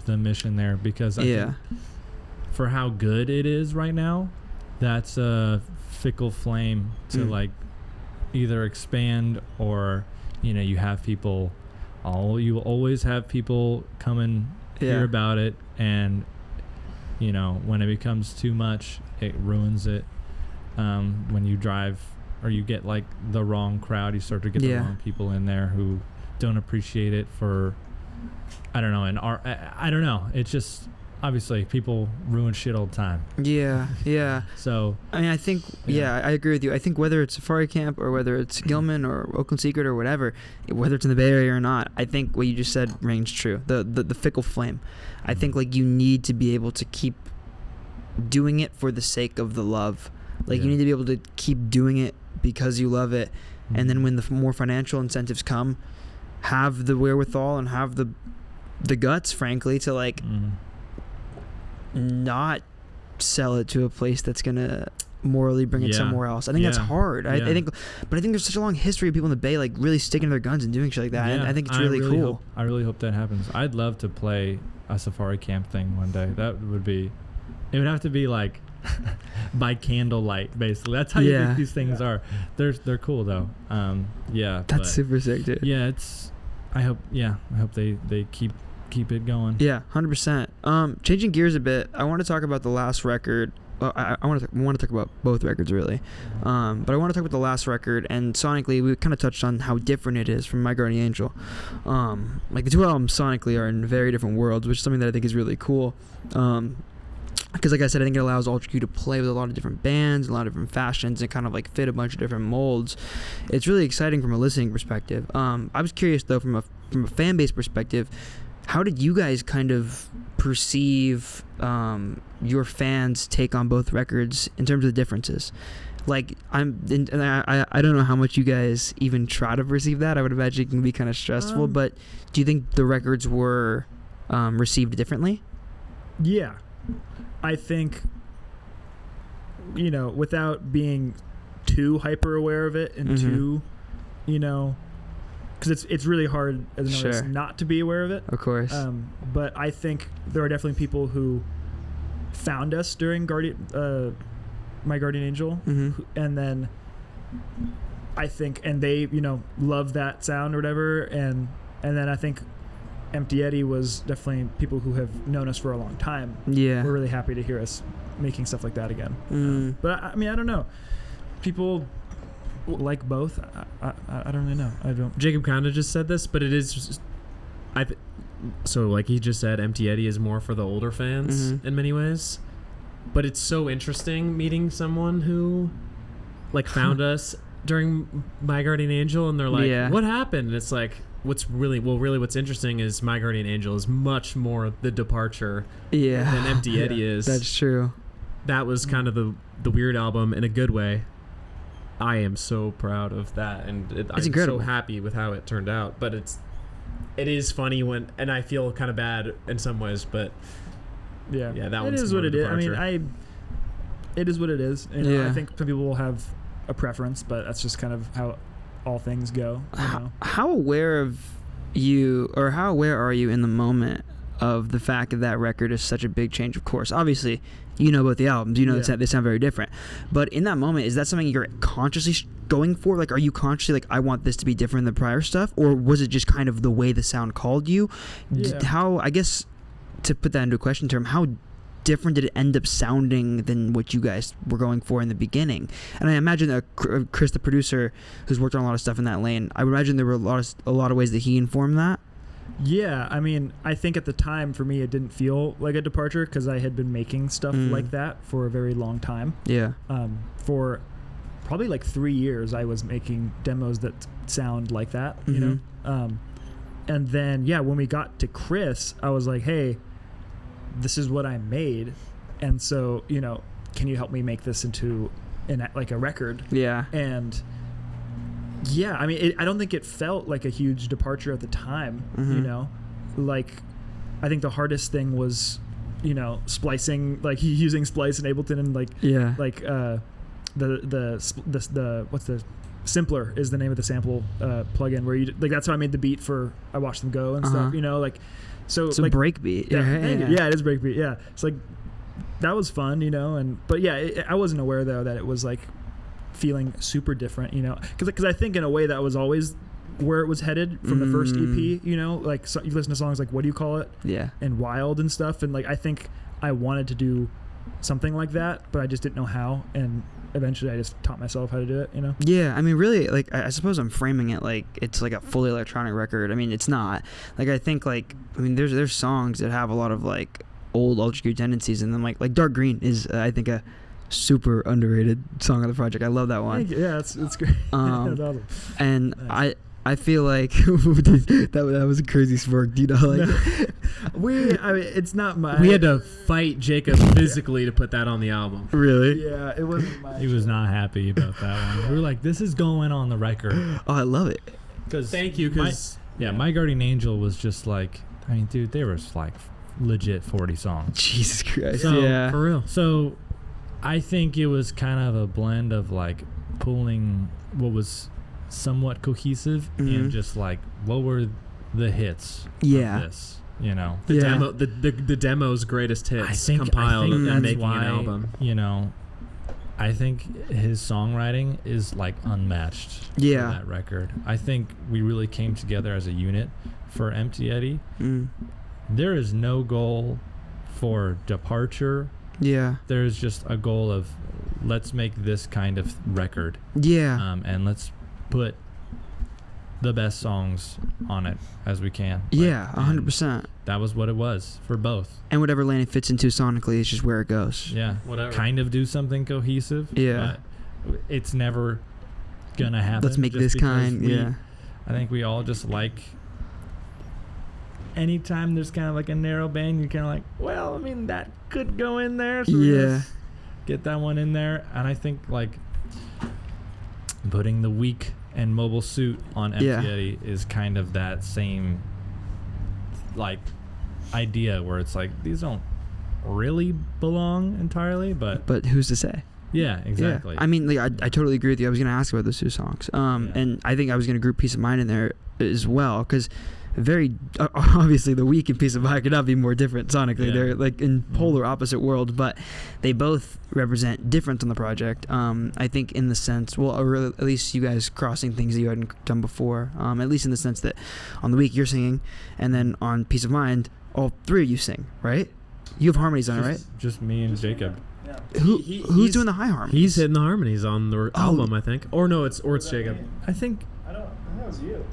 mission there, because I think for how good it is right now, that's a fickle flame to like either expand or you have people. You will always have people come and hear about it, and when it becomes too much, it ruins it. When you drive or you get like the wrong crowd, you start to get the wrong people in there who don't appreciate it for I don't know. I don't know. It's just obviously people ruin shit all the time. Yeah. So I mean, I think I agree with you. I think whether it's Safari Camp or whether it's Gilman or Oakland Secret or whatever, whether it's in the Bay Area or not, I think what you just said rings true. The fickle flame. I think like you need to be able to keep doing it for the sake of the love. Like you need to be able to keep doing it because you love it, and then when the more financial incentives come, have the wherewithal and have the guts, frankly, to like not sell it to a place that's gonna morally bring it somewhere else. I think that's hard. I think there's such a long history of people in the Bay like really sticking to their guns and doing shit like that. And I think it's really cool. I really hope that happens. I'd love to play a Safari Camp thing one day. It would have to be like by candlelight, basically. That's how you think these things are. They're cool though. That's super sick, dude. Yeah, I hope they keep it going. Yeah, 100%. Changing gears a bit, I want to talk about the last record. I want to talk about both records really, but I want to talk about the last record, and sonically we kind of touched on how different it is from My Guardian Angel. Like the two albums sonically are in very different worlds, which is something that I think is really cool. Because like I said, I think it allows Ultra Q to play with a lot of different bands, a lot of different fashions, and kind of like fit a bunch of different molds. It's really exciting from a listening perspective. I was curious though, from a fan base perspective, how did you guys kind of perceive your fans' take on both records in terms of the differences? Like I don't know how much you guys even try to perceive that. I would imagine it can be kind of stressful. But do you think the records were received differently? Yeah. I think, without being too hyper aware of it and too, because it's really hard as an artist not to be aware of it. Of course. But I think there are definitely people who found us during My Guardian Angel, and then I think, and they, love that sound or whatever, and then I think Empty Eddy was definitely people who have known us for a long time. Yeah. We're really happy to hear us making stuff like that again. But I mean, I don't know. People like both. I don't really know. I don't. Jacob kind of just said this, but it is. So like he just said, Empty Eddy is more for the older fans in many ways. But it's so interesting meeting someone who, like, found us during My Guardian Angel, and they're like, "What happened?" And it's like, what's interesting is My Guardian Angel is much more the departure than Empty Eddy is. That's true. That was kind of the weird album in a good way. I am so proud of that, and I'm incredible. so happy with how it turned out. But it is funny and I feel kind of bad in some ways, but that it one's is what it is. departure. I mean, it is what it is. And I think some people will have a preference, but that's just kind of how all things go. How aware are you in the moment of the fact that that record is such a big change? Of course, obviously, you know about the albums, you know they sound very different, but in that moment, is that something you're consciously going for? Like, are you consciously like, I want this to be different than the prior stuff, or was it just kind of the way the sound called you? How, I guess, to put that into a question term, how different did it end up sounding than what you guys were going for in the beginning? And I imagine that Chris, the producer, who's worked on a lot of stuff in that lane, I would imagine there were a lot of ways that he informed that. Yeah, I mean, I think at the time for me it didn't feel like a departure because I had been making stuff like that for a very long time. Yeah. For probably like 3 years I was making demos that sound like that, you know? And then, when we got to Chris, I was like, hey, this is what I made. And so, can you help me make this into like a record? Yeah. And I mean, I don't think it felt like a huge departure at the time, like I think the hardest thing was, splicing, like using Splice and Ableton and the what's the Simpler is the name of the sample plugin where you like, that's how I made the beat for I Watch Them Go and stuff, like, so like breakbeat. Yeah, it is breakbeat. Yeah. It's like, that was fun, but I wasn't aware though that it was like feeling super different, because I think in a way that was always where it was headed from the first EP, like, so you listen to songs like What Do You Call It? Yeah. And Wild and stuff, and like I think I wanted to do something like that, but I just didn't know how, and eventually I just taught myself how to do it, Yeah, I mean, really, like, I suppose I'm framing it like it's like a fully electronic record. I mean, it's not. Like, I think, like, I mean, there's songs that have a lot of, like, old Ultra Q tendencies, and then, like Dark Green is, I think, a super underrated song on the project. I love that one. Yeah, it's great. That's awesome. And nice. I feel like that was a crazy spark. Do you know, like I mean, it's not my. We had to fight Jacob physically to put that on the album. Really? Yeah, it wasn't my. He was not happy about that one. We were like, "This is going on the record." Oh, I love it. Thank you, because My Guardian Angel was just like, I mean, dude, there was like legit 40 songs. Jesus Christ. So, yeah, for real. So, I think it was kind of a blend of like pulling what was somewhat cohesive and just like what were the hits of this, the demo's greatest hits compiled and making an album. I think his songwriting is like unmatched for that record. I think we really came together as a unit for Empty Eddy. There is no goal for departure. There's just a goal of let's make this kind of record. And let's put the best songs on it as we can. 100%. That was what it was for both. And whatever lane it fits into sonically is just where it goes. Yeah, whatever. Kind of do something cohesive. Yeah. But it's never gonna happen. Let's make this kind. I think we all just like. Anytime there's kind of like a narrow band, you're kind of like, well, I mean, that could go in there. So let's get that one in there. And I think like putting the Weak and Mobile Suit on Empty Eddy is kind of that same like idea where it's like these don't really belong entirely, but who's to say? Yeah, exactly. I mean, like, I totally agree with you. I was going to ask about those two songs, and I think I was going to group Peace of Mind in there as well, because very obviously the Weak and Peace of Mind could not be more different sonically. They're like in polar opposite worlds, but they both represent difference on the project. I think in the sense, well, or at least you guys crossing things that you hadn't done before, at least in the sense that on the Weak you're singing, and then on Peace of Mind all three of you sing, right? You have harmonies on it, right? Just me and Jacob. Who's doing the high harmonies? He's hitting the harmonies on the album, I think. Or no, it's Jacob. I think that was you.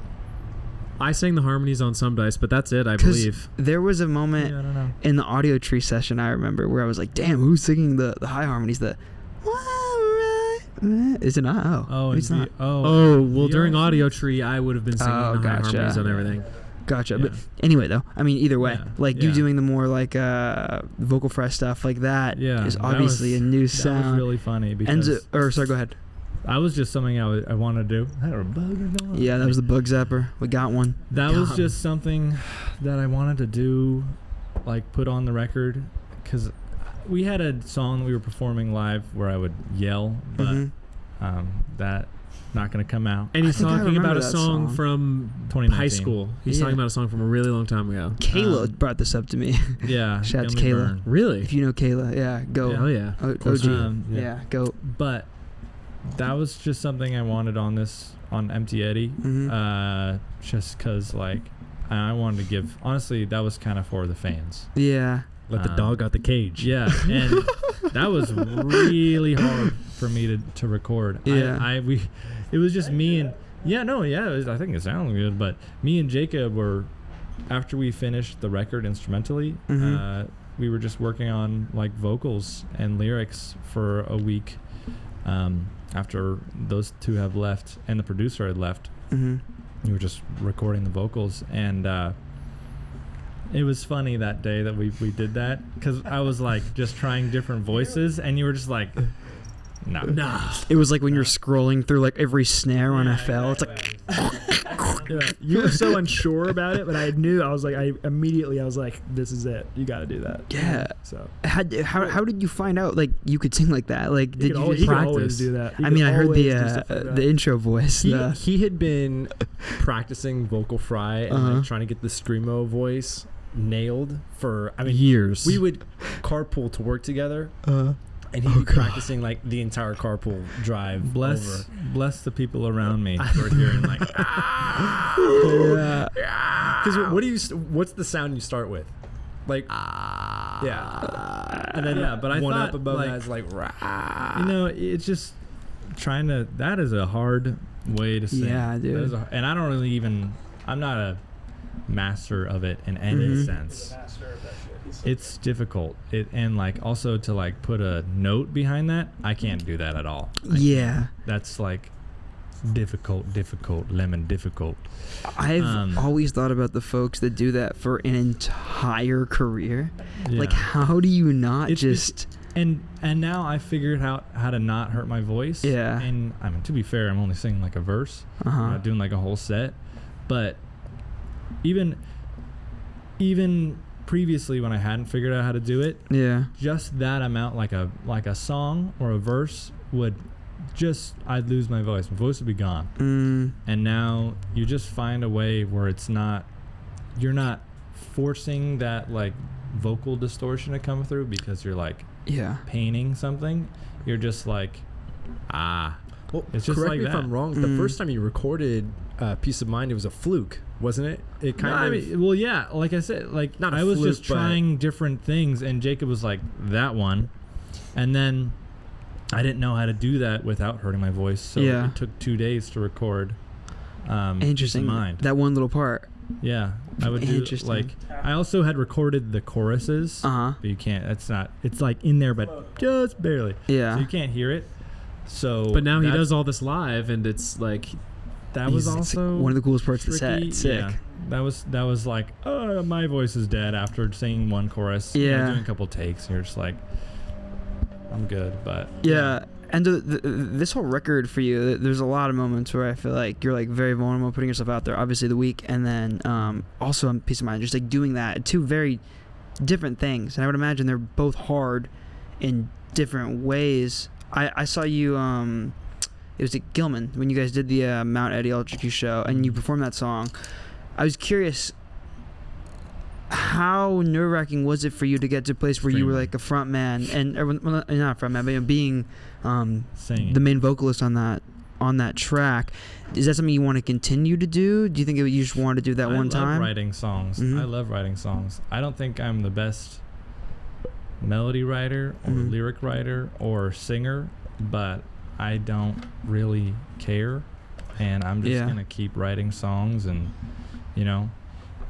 I sang the harmonies on Some Dice, but that's it, I believe. There was a moment in the audio tree session I remember where I was like, damn, who's singing the high harmonies? Is it not? Oh, it's not. Well, during Audio Tree, I would have been singing the high gotcha. harmonies on everything. Gotcha. Yeah. But anyway, though, I mean, either way, Yeah. like you Yeah. doing the more like vocal fresh stuff like that is that obviously a new That sound. was really funny because Sorry, go ahead. I was just something I wanted to do. I had a bug going on. Yeah, that was the bug zapper. We got one. That was just something that I wanted to do, like put on the record, because we had a song we were performing live where I would yell, but that not going to come out. And he's talking about a that song from 2019. high school. He's talking about a song from a really long time ago. Kayla brought this up to me. Yeah. Shout out to Gummy Kayla. Burn. Really? If you know Kayla, yeah, go. Oh, yeah. OG. Yeah, go. But that was just something I wanted on Empty Eddy, just because like I wanted to give. Honestly, that was kind of for the fans. Yeah. Let the dog out the cage. Yeah, and that was really hard for me to record. Yeah. It was just me and I think it sounded good, but me and Jacob were, after we finished the record instrumentally, we were just working on like vocals and lyrics for a week. After those two have left and the producer had left, we were just recording the vocals, and it was funny that day that we did that, because I was like just trying different voices, and you were just like, no. It was like when you're scrolling through like every snare on FL. It's like. You were so unsure about it, but I was like, this is it. You got to do that. Yeah. So How did you find out like you could sing like that? Like did you he just could always do that. I mean, I heard the intro voice. He had been practicing vocal fry and like trying to get the screamo voice nailed for years. We would carpool to work together, and he'd be practicing like the entire carpool drive. Bless the people around me who are hearing like, because what's the sound you start with? Like, and then but I one thought up above like, that is like, it's just trying to. That is a hard way to sing. Yeah, dude. And I don't really I'm not a master of it in any sense. It's difficult. And like also to like put a note behind that, I can't do that at all. That's like difficult, lemon difficult. I've always thought about the folks that do that for an entire career. Like, how do you not and now I figured out how to not hurt my voice. Yeah. And I mean, to be fair, I'm only singing like a verse. I'm not doing like a whole set. But even previously when I hadn't figured out how to do it, just that amount, like a song or a verse would I'd lose my voice. My voice would be gone. And now you just find a way where you're not forcing that like vocal distortion to come through because you're like painting something. You're just like, well, it's just correct like me that. if I'm wrong. The first time you recorded Peace of Mind, it was a fluke, wasn't it? It kind of. Well, yeah. Like I said, like not I was fluke, just trying different things, and Jacob was like that one, and then I didn't know how to do that without hurting my voice. So it took 2 days to record. Interesting. Peace of Mind. That one little part. Yeah, I would do like. I also had recorded the choruses. But you can't. It's like in there, but just barely. Yeah. So you can't hear it. So. But now he does all this live, and it's like. That was also one of the coolest parts of the tricky. set. Sick. Yeah, that was like, my voice is dead after singing one chorus. Yeah. Doing a couple takes, and you're just like, I'm good, but yeah. And this whole record for you, there's a lot of moments where I feel like you're like very vulnerable, putting yourself out there. Obviously the week, and then also on Peace of Mind, just like doing that, two very different things. And I would imagine they're both hard in different ways. I saw you. It was at Gilman when you guys did the Mount Eddy Ultra Q show, and you performed that song. I was curious, how nerve-wracking was it for you to get to a place where you were like a front man, and well, not a front man, but being the main vocalist on that track? Is that something you want to continue to do? Do you think you just wanted to do that one time? I love writing songs. I love writing songs. I don't think I'm the best melody writer or lyric writer or singer, but I don't really care, and I'm just gonna keep writing songs. And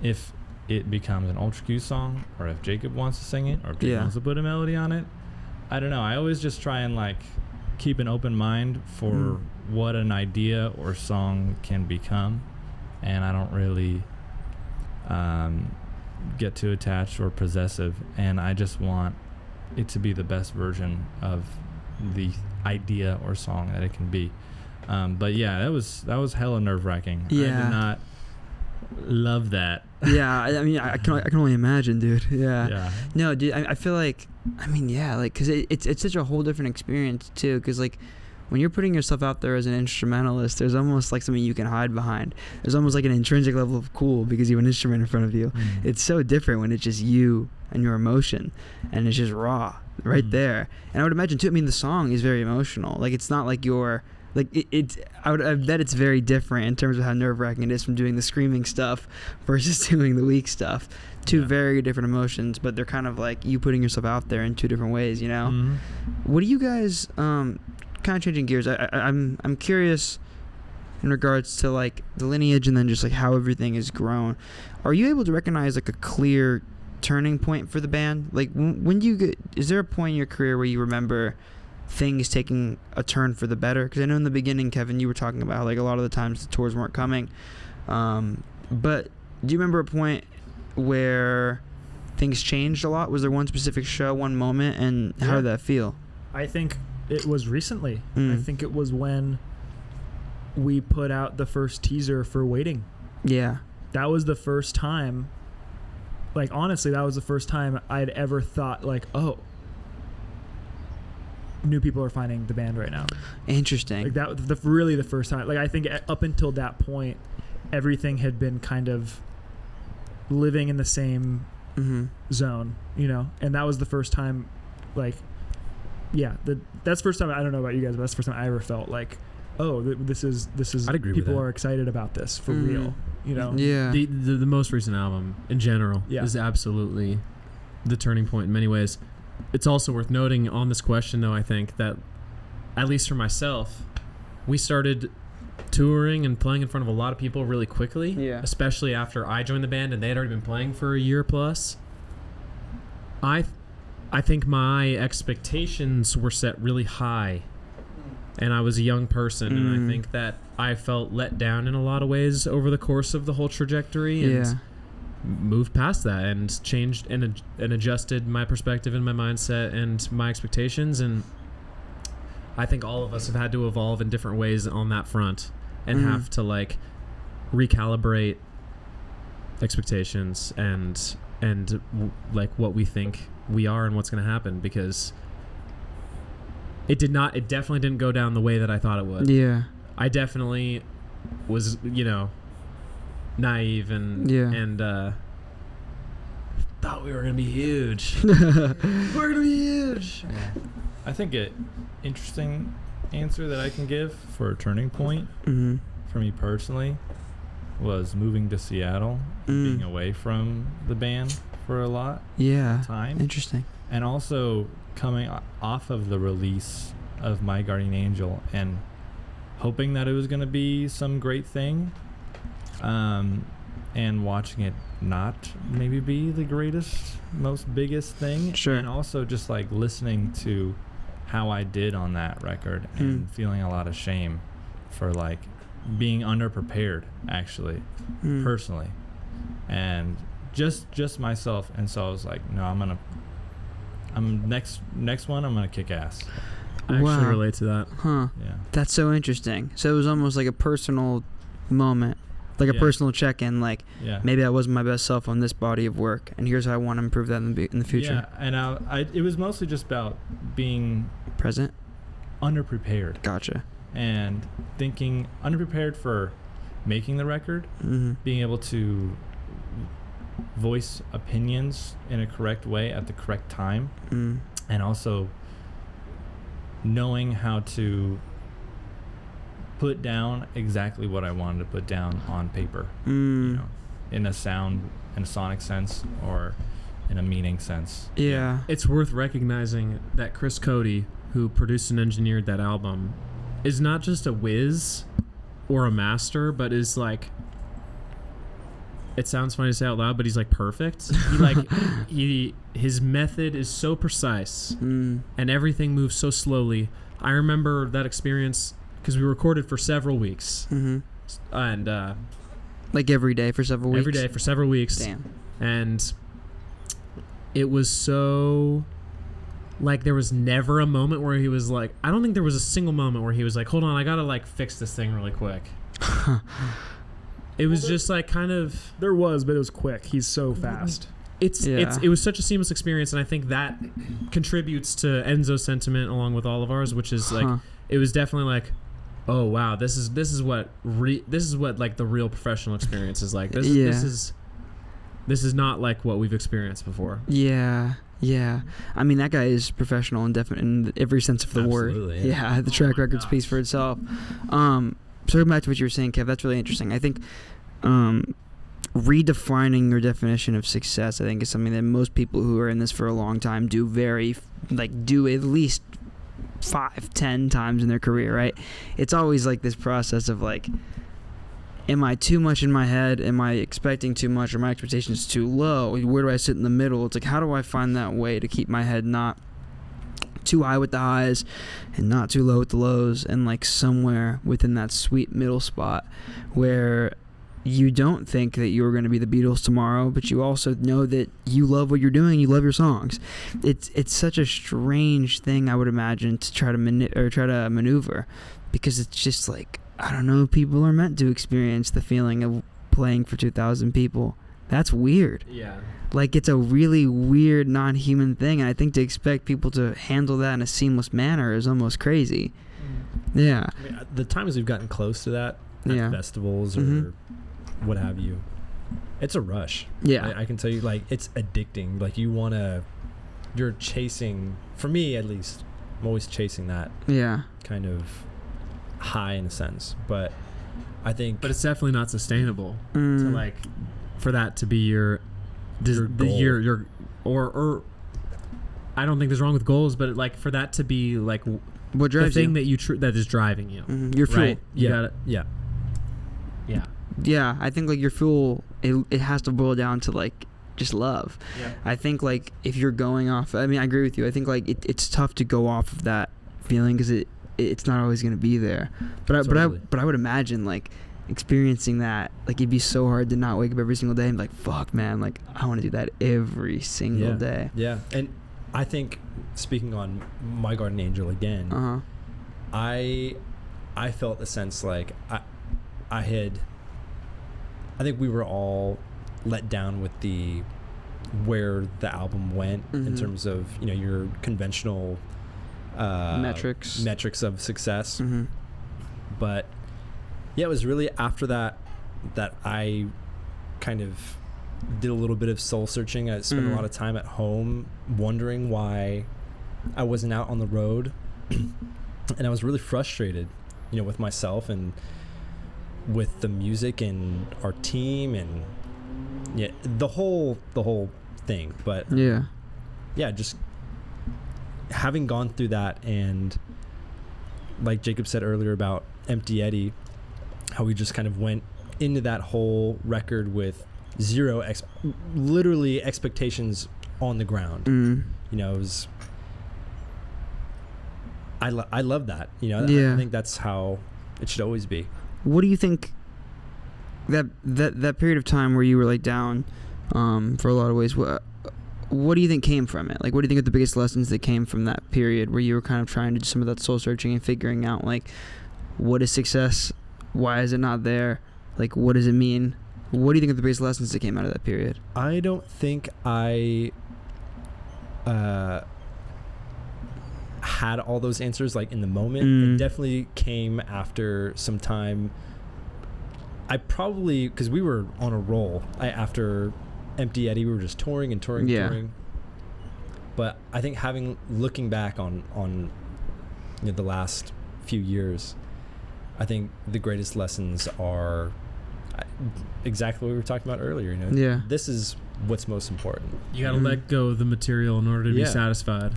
if it becomes an Ultra Q song, or if Jacob wants to sing it, or if Jacob wants to put a melody on it, I don't know. I always just try and like keep an open mind for what an idea or song can become, and I don't really get too attached or possessive, and I just want it to be the best version of the idea or song that it can be. But yeah, that was hella nerve-wracking. Yeah. I did not love that. Yeah, I mean, I can only imagine, dude. Yeah. Yeah. No, dude, I feel like, I mean, yeah, like, because it's such a whole different experience, too, because, like, when you're putting yourself out there as an instrumentalist, there's almost like something you can hide behind. There's almost like an intrinsic level of cool because you have an instrument in front of you. It's so different when it's just you and your emotion, and it's just raw right there. And I would imagine, too, I mean, the song is very emotional. Like, it's not like you're... Like I bet it's very different in terms of how nerve-wracking it is from doing the screaming stuff versus doing the weak stuff. Two very different emotions, but they're kind of like you putting yourself out there in two different ways, you know? What do you guys, kind of changing gears, I'm curious in regards to like the lineage and then just like how everything has grown. Are you able to recognize like a clear turning point for the band? Like when do you get, is there a point in your career where you remember things taking a turn for the better? Because I know in the beginning, Kevin, you were talking about like a lot of the times the tours weren't coming, but do you remember a point where things changed a lot? Was there one specific show, one moment, and how did that feel? I think it was recently. I think it was when we put out the first teaser for Waiting. Yeah, that was the first time, like honestly, that was the first time I'd ever thought like, oh, new people are finding the band right now. Interesting. Like that, really the first time. Like I think up until that point, everything had been kind of living in the same zone, you know. And that was the first time, like, yeah, that's the first time. I don't know about you guys, but that's the first time I ever felt like, oh, this is. I'd agree people with that. are excited about this for real, you know. Yeah. The most recent album in general is absolutely the turning point in many ways. It's also worth noting on this question, though, I think that, at least for myself, we started touring and playing in front of a lot of people really quickly, especially after I joined the band and they had already been playing for a year plus. I think my expectations were set really high, and I was a young person, and I think that I felt let down in a lot of ways over the course of the whole trajectory, and moved past that and changed and adjusted my perspective and my mindset and my expectations. And I think all of us have had to evolve in different ways on that front and have to like recalibrate expectations and like what we think we are and what's going to happen, because it definitely didn't go down the way that I thought it would. Yeah. I definitely was, you know, naive and thought we were gonna be huge. We're gonna be huge. I think an interesting answer that I can give for a turning point for me personally was moving to Seattle, being away from the band for a lot of time. Interesting. And also coming off of the release of My Guardian Angel and hoping that it was going to be some great thing, and watching it not maybe be the greatest, most biggest thing. Sure. And also just like listening to how I did on that record and feeling a lot of shame for like being underprepared, actually, personally, and just myself. And so I was like, no, next one I'm gonna kick ass. I actually relate to that. Huh. Yeah. That's so interesting. So it was almost like a personal moment, like a personal check-in, like maybe I wasn't my best self on this body of work, and here's how I want to improve that in the future. Yeah, and it was mostly just about being present, underprepared. Gotcha. And thinking underprepared for making the record, being able to voice opinions in a correct way at the correct time, and also knowing how to put down exactly what I wanted to put down on paper, you know, in a sound, in a sonic sense, or in a meaning sense. Yeah. It's worth recognizing that Chris Cody, who produced and engineered that album, is not just a whiz or a master, but is like it sounds funny to say out loud, but he's like perfect. His method is so precise, and everything moves so slowly. I remember that experience because we recorded for several weeks, and like every day for several weeks. Every day for several weeks. Damn. And it was so. Like, there was never a moment where he was like, I don't think there was a single moment where he was like, hold on, I gotta like fix this thing really quick. It was just like kind of. There was, but it was quick. He's so fast. It was such a seamless experience, and I think that contributes to Enzo's sentiment along with all of ours, which is like, it was definitely like, oh wow, this is what like the real professional experience is like. This is not like what we've experienced before. Yeah. Yeah, I mean that guy is professional and definite in every sense of the word. Yeah, the track record speaks for itself. So going back to what you were saying, Kev, that's really interesting. I think redefining your definition of success, I think, is something that most people who are in this for a long time do at least 5-10 times in their career. Right? It's always like this process of like, am I too much in my head? Am I expecting too much? Are my expectations too low? Where do I sit in the middle? It's like, how do I find that way to keep my head not too high with the highs and not too low with the lows, and like somewhere within that sweet middle spot where you don't think that you're going to be the Beatles tomorrow, but you also know that you love what you're doing, you love your songs. It's such a strange thing, I would imagine, to try to maneuver, because it's just like, I don't know, people are meant to experience the feeling of playing for 2,000 people. That's weird. Yeah. Like, it's a really weird, non-human thing, and I think to expect people to handle that in a seamless manner is almost crazy. Yeah. I mean, the times we've gotten close to that at festivals or what have you, it's a rush. Yeah. I can tell you, like, it's addicting. Like, you're chasing, for me at least, I'm always chasing that kind of high in a sense, but it's definitely not sustainable to like for that to be your goal. Or I don't think there's wrong with goals, but like for that to be like what drives the thing that that is driving you, your fuel. Right? You got it. Yeah, I think like your fuel, it has to boil down to like just love. Yeah. I think like if you're going off, I mean, I agree with you. I think like it's tough to go off of that feeling because it's not always going to be there. But I would imagine like experiencing that, like it'd be so hard to not wake up every single day and be like, fuck man, like I want to do that every single day. Yeah. And I think, speaking on My Guardian Angel again, I felt the sense like I think we were all let down with where the album went in terms of, you know, your conventional metrics of success. But yeah, it was really after that I kind of did a little bit of soul searching. I spent a lot of time at home wondering why I wasn't out on the road, and I was really frustrated, you know, with myself and with the music and our team and the whole thing. But just having gone through that, and like Jacob said earlier about Empty Eddy, how we just kind of went into that whole record with zero literally expectations on the ground. You know, it was I love that, you know. I think that's how it should always be. What do you think that period of time where you were like down for a lot of ways, what do you think came from it? Like, what do you think are the biggest lessons that came from that period where you were kind of trying to do some of that soul searching and figuring out like, what is success? Why is it not there? Like, what does it mean? What do you think are the biggest lessons that came out of that period? I don't think I had all those answers like in the moment. It definitely came after some time. I probably, because we were on a roll after Empty Eddy, we were just touring. But I think looking back on you know, the last few years, I think the greatest lessons are exactly what we were talking about earlier. You know, this is what's most important. You got to let go of the material in order to be satisfied.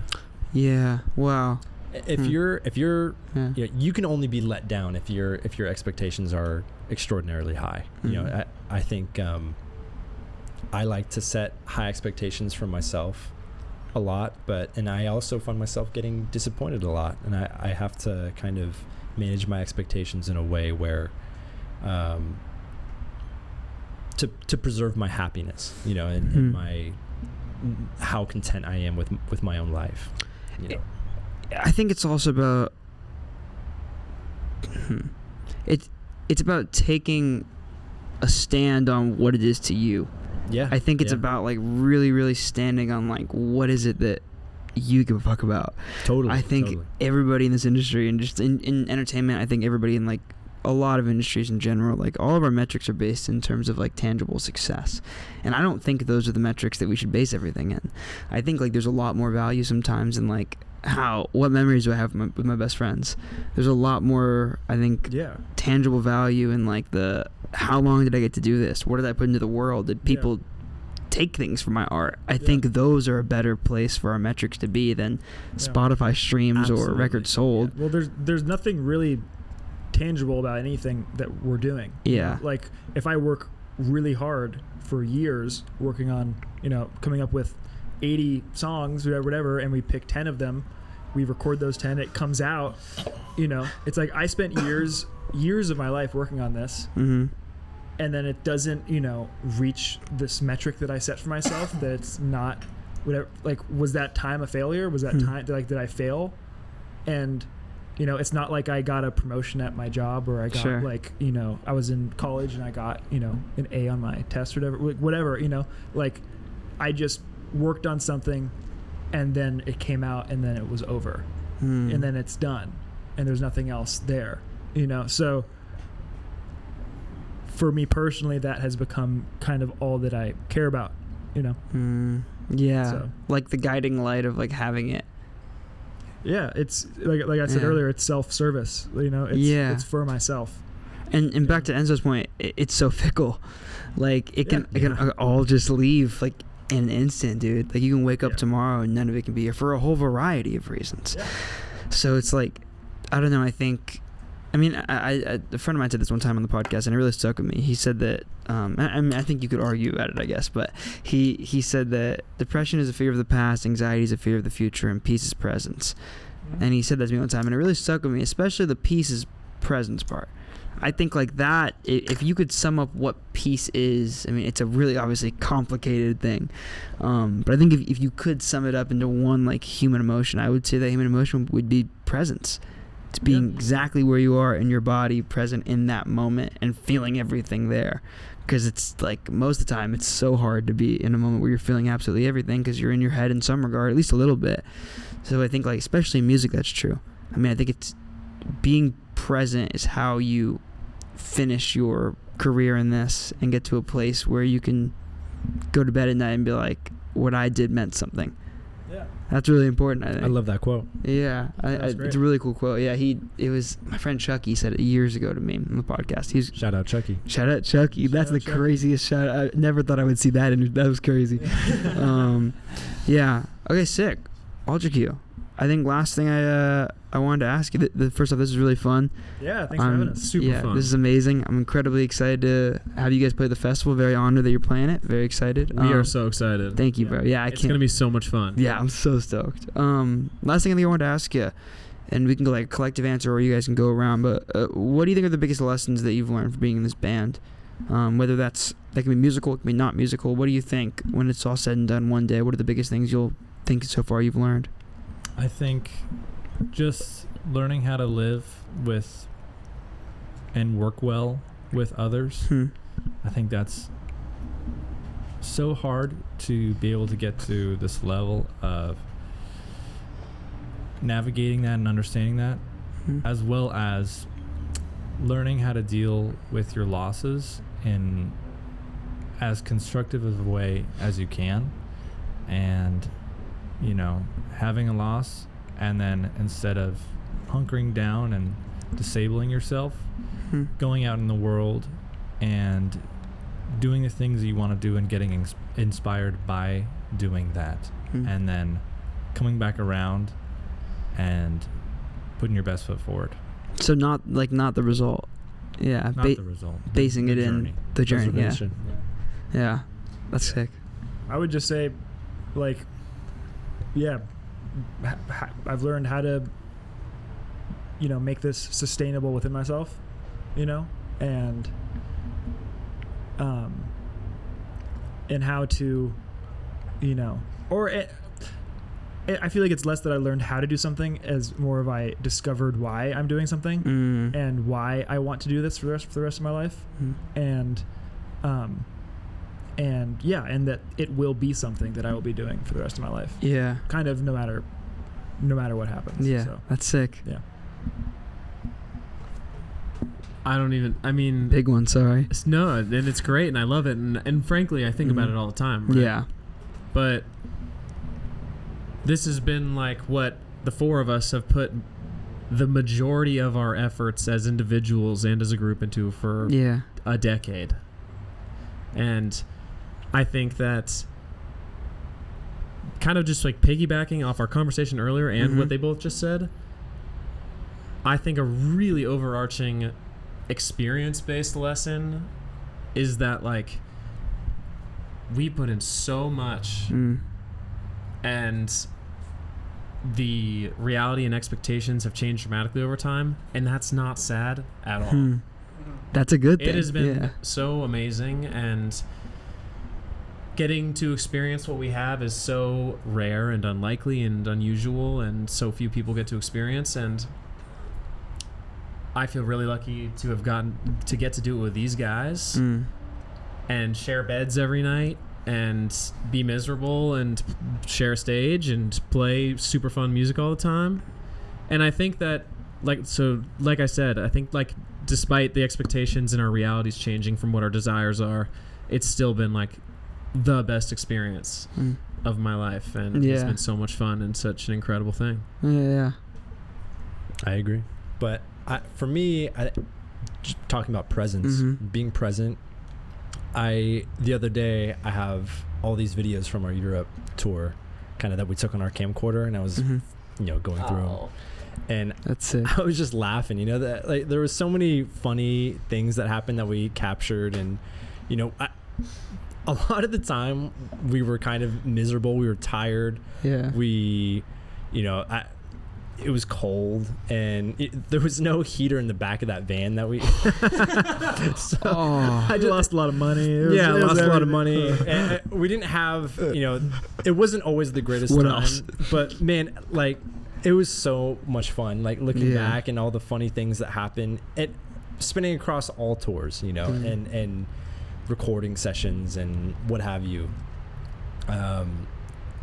Yeah. Wow. If you're you know, you can only be let down if your expectations are extraordinarily high. You know, I think I like to set high expectations for myself a lot, and I also find myself getting disappointed a lot, and I have to kind of manage my expectations in a way where to preserve my happiness, you know, and my how content I am with my own life, you know. I think it's also about it's about taking a stand on what it is to you. Yeah. I think it's about like really, really standing on like what is it that you give a fuck about. Totally. I think everybody in this industry and just in entertainment, I think everybody in like a lot of industries in general, like all of our metrics are based in terms of like tangible success. And I don't think those are the metrics that we should base everything in. I think like there's a lot more value sometimes in like what memories do I have with my best friends. There's a lot more, I think, tangible value in like how long did I get to do this? What did I put into the world? Did people take things from my art? I think those are a better place for our metrics to be than Spotify streams or records sold. Well, there's nothing really tangible about anything that we're doing. Yeah. Like if I work really hard for years working on, you know, coming up with 80 songs, whatever, and we pick 10 of them, we record those 10, it comes out, you know, it's like I spent years of my life working on this, and then it doesn't, you know, reach this metric that I set for myself, that it's not whatever. Like, was that time a failure? Was that time, like, did I fail? And, you know, it's not like I got a promotion at my job, or I got like, you know, I was in college and I got, you know, an A on my test or whatever, you know, like I just worked on something and then it came out and then it was over and then it's done and there's nothing else there, you know. So for me personally, that has become kind of all that I care about, you know. So, like the guiding light of like having it. Yeah, it's like I said earlier, it's self-service, you know. It's for myself. And back to Enzo's point, it's so fickle. Like it can all just leave like in an instant, dude. Like you can wake up tomorrow and none of it can be here for a whole variety of reasons. So it's like, I don't know, I think, I mean, a friend of mine said this one time on the podcast and it really stuck with me. He said that, I mean, I think you could argue about it, I guess, but he said that depression is a fear of the past, anxiety is a fear of the future, and peace is presence. And he said that to me one time and it really stuck with me, especially the peace is presence part. I think like that, if you could sum up what peace is, I mean, it's a really obviously complicated thing. But I think if you could sum it up into one like human emotion, I would say that human emotion would be presence. It's being exactly where you are in your body, present in that moment and feeling everything there. Because it's like most of the time it's so hard to be in a moment where you're feeling absolutely everything because you're in your head in some regard, at least a little bit. So I think like especially in music, that's true. I mean, I think it's being present is how you finish your career in this and get to a place where you can go to bed at night and be like, what I did meant something. That's really important, I think. I love that quote. Yeah, it's a really cool quote. Yeah, it was my friend Chucky said it years ago to me on the podcast. Shout out Chucky. That's the craziest shout out. I never thought I would see that, and that was crazy. Okay, sick. Ultra Q. I think last thing I wanted to ask you, first off, this is really fun. Yeah, thanks for having us. Super fun. This is amazing. I'm incredibly excited to have you guys play the festival. Very honored that you're playing it. Very excited. We are so excited. Thank you, bro. Yeah, it's going to be so much fun. Yeah, I'm so stoked. Last thing I think I wanted to ask you, and we can go like a collective answer or you guys can go around, but what do you think are the biggest lessons that you've learned from being in this band? Whether that can be musical, it can be not musical. What do you think when it's all said and done one day? What are the biggest things you'll think so far you've learned? I think just learning how to live with and work well with others. I think that's so hard to be able to get to this level of navigating that and understanding that, as well as learning how to deal with your losses in as constructive of a way as you can. And you know, having a loss and then instead of hunkering down and disabling yourself, going out in the world and doing the things you want to do and getting inspired by doing that, and then coming back around and putting your best foot forward. So not the result. Yeah. Not the result. Basing it in the journey. Yeah. That's sick. I would just say, like, yeah, I've learned how to, make this sustainable within myself, and how to, I feel like it's less that I learned how to do something as more of I discovered why I'm doing something and why I want to do this for the rest of my life, and that it will be something that I will be doing for the rest of my life. Yeah. Kind of no matter what happens. Yeah. So. That's sick. Yeah. Big one, sorry. No, and it's great, and I love it, and frankly, I think about it all the time. Right? Yeah. But this has been like what the four of us have put the majority of our efforts as individuals and as a group into for a decade. And I think that kind of just like piggybacking off our conversation earlier and what they both just said, I think a really overarching experience-based lesson is that like we put in so much and the reality and expectations have changed dramatically over time, and that's not sad at all. That's a good thing. It has been so amazing, and getting to experience what we have is so rare and unlikely and unusual, and so few people get to experience, and I feel really lucky to have gotten to get to do it with these guys and share beds every night and be miserable and share a stage and play super fun music all the time. And I think that like I said, I think like despite the expectations and our realities changing from what our desires are, it's still been like the best experience of my life, and it's been so much fun and such an incredible thing. Yeah. I agree. But for me, talking about presence, being present, the other day I have all these videos from our Europe tour, kind of that we took on our camcorder, and I was, going through them, and that's it. I was just laughing, that like there was so many funny things that happened that we captured, and a lot of the time we were kind of miserable, we were tired, we, it was cold, and there was no heater in the back of that van that we so I lost a lot of money. Lost a lot of money. And we didn't have, it wasn't always the greatest what time. Else? But man, like it was so much fun. Like looking back and all the funny things that happened. Spinning across all tours, and recording sessions and what have you.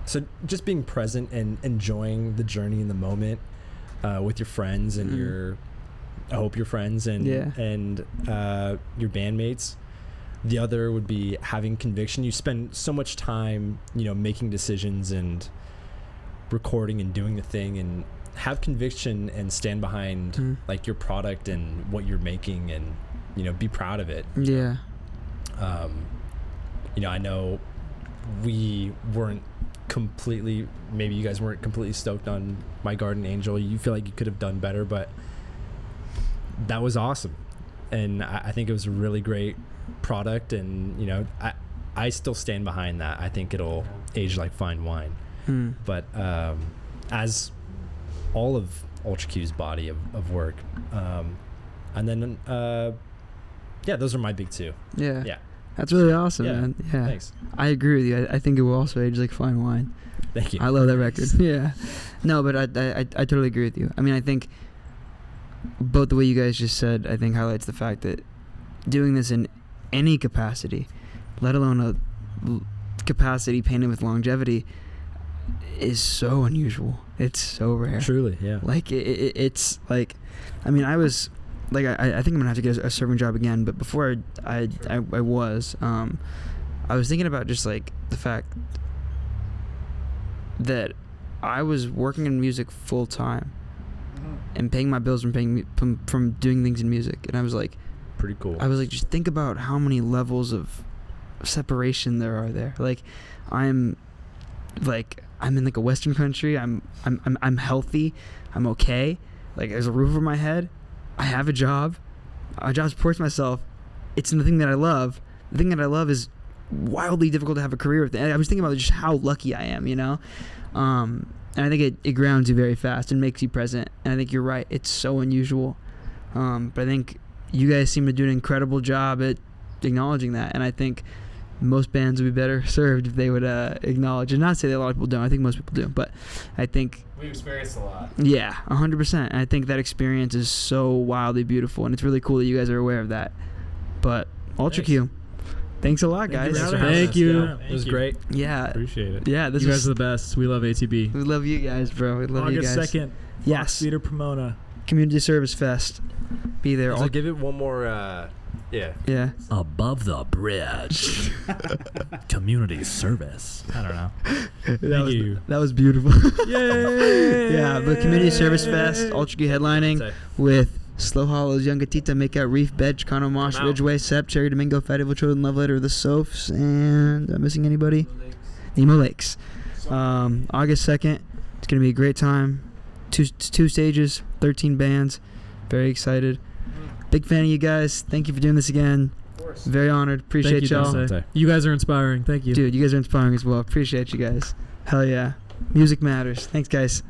So just being present and enjoying the journey in the moment with your friends and I hope your friends and your bandmates. The other would be having conviction. You spend so much time, making decisions and recording and doing the thing, and have conviction and stand behind like your product and what you're making, and be proud of it. Yeah. I know we weren't completely, maybe you guys weren't completely stoked on My Garden Angel. You feel like you could have done better, but that was awesome, and I think it was a really great product, and I still stand behind that. I think it'll age like fine wine. But as all of Ultra Q's body of work, and then those are my big two. Yeah. That's really awesome, man. Yeah. Thanks. I agree with you. I think it will also age like fine wine. Thank you. I love that record. Yeah. No, but I totally agree with you. I mean, I think both the way you guys just said, I think highlights the fact that doing this in any capacity, let alone a capacity painted with longevity, is so unusual. It's so rare. Truly, yeah. Like it's like, I mean, I was like, I think I'm gonna have to get a serving job again. But before I was thinking about just like the fact that I was working in music full time and paying my bills from doing things in music, and I was like, pretty cool. I was like, just think about how many levels of separation there are there. Like, I'm in like a Western country. I'm healthy. I'm okay. Like, there's a roof over my head. I have a job. My job supports myself. It's the thing that I love. The thing that I love is wildly difficult to have a career with. And I was thinking about just how lucky I am, you know. And I think it grounds you very fast and makes you present. And I think you're right. It's so unusual. But I think you guys seem to do an incredible job at acknowledging that. And I think most bands would be better served if they would acknowledge, and not say that a lot of people don't. I think most people do. But I think we've experienced a lot. Yeah, 100%. And I think that experience is so wildly beautiful. And it's really cool that you guys are aware of that. But Ultra Q. Thanks a lot, guys. Thank you. It was great. Yeah. Appreciate it. Yeah, You guys are the best. We love ATB. We love you guys, bro. We love August you guys. 2nd. Yes. Theater Pomona. Community Service Fest. Be there. So give it one more. Yeah. Above the bridge. Community service. I don't know. Thank you. That was beautiful. Yay! Yeah, but Community Service Fest, Ultra Q headlining with Slow Hollows, Young Gatita, Make Out Reef, Bed, Chicano Mosh, Ridgeway, Sep, Cherry Domingo, Fat Evil Children, Love Letter, The Sophs, and I'm missing anybody? Nemo Lakes. August 2nd. It's going to be a great time. Two stages, 13 bands. Very excited. Big fan of you guys. Thank you for doing this again. Of course. Very honored. Appreciate y'all. Dante. You guys are inspiring. Thank you. Dude, you guys are inspiring as well. Appreciate you guys. Hell yeah. Music matters. Thanks, guys.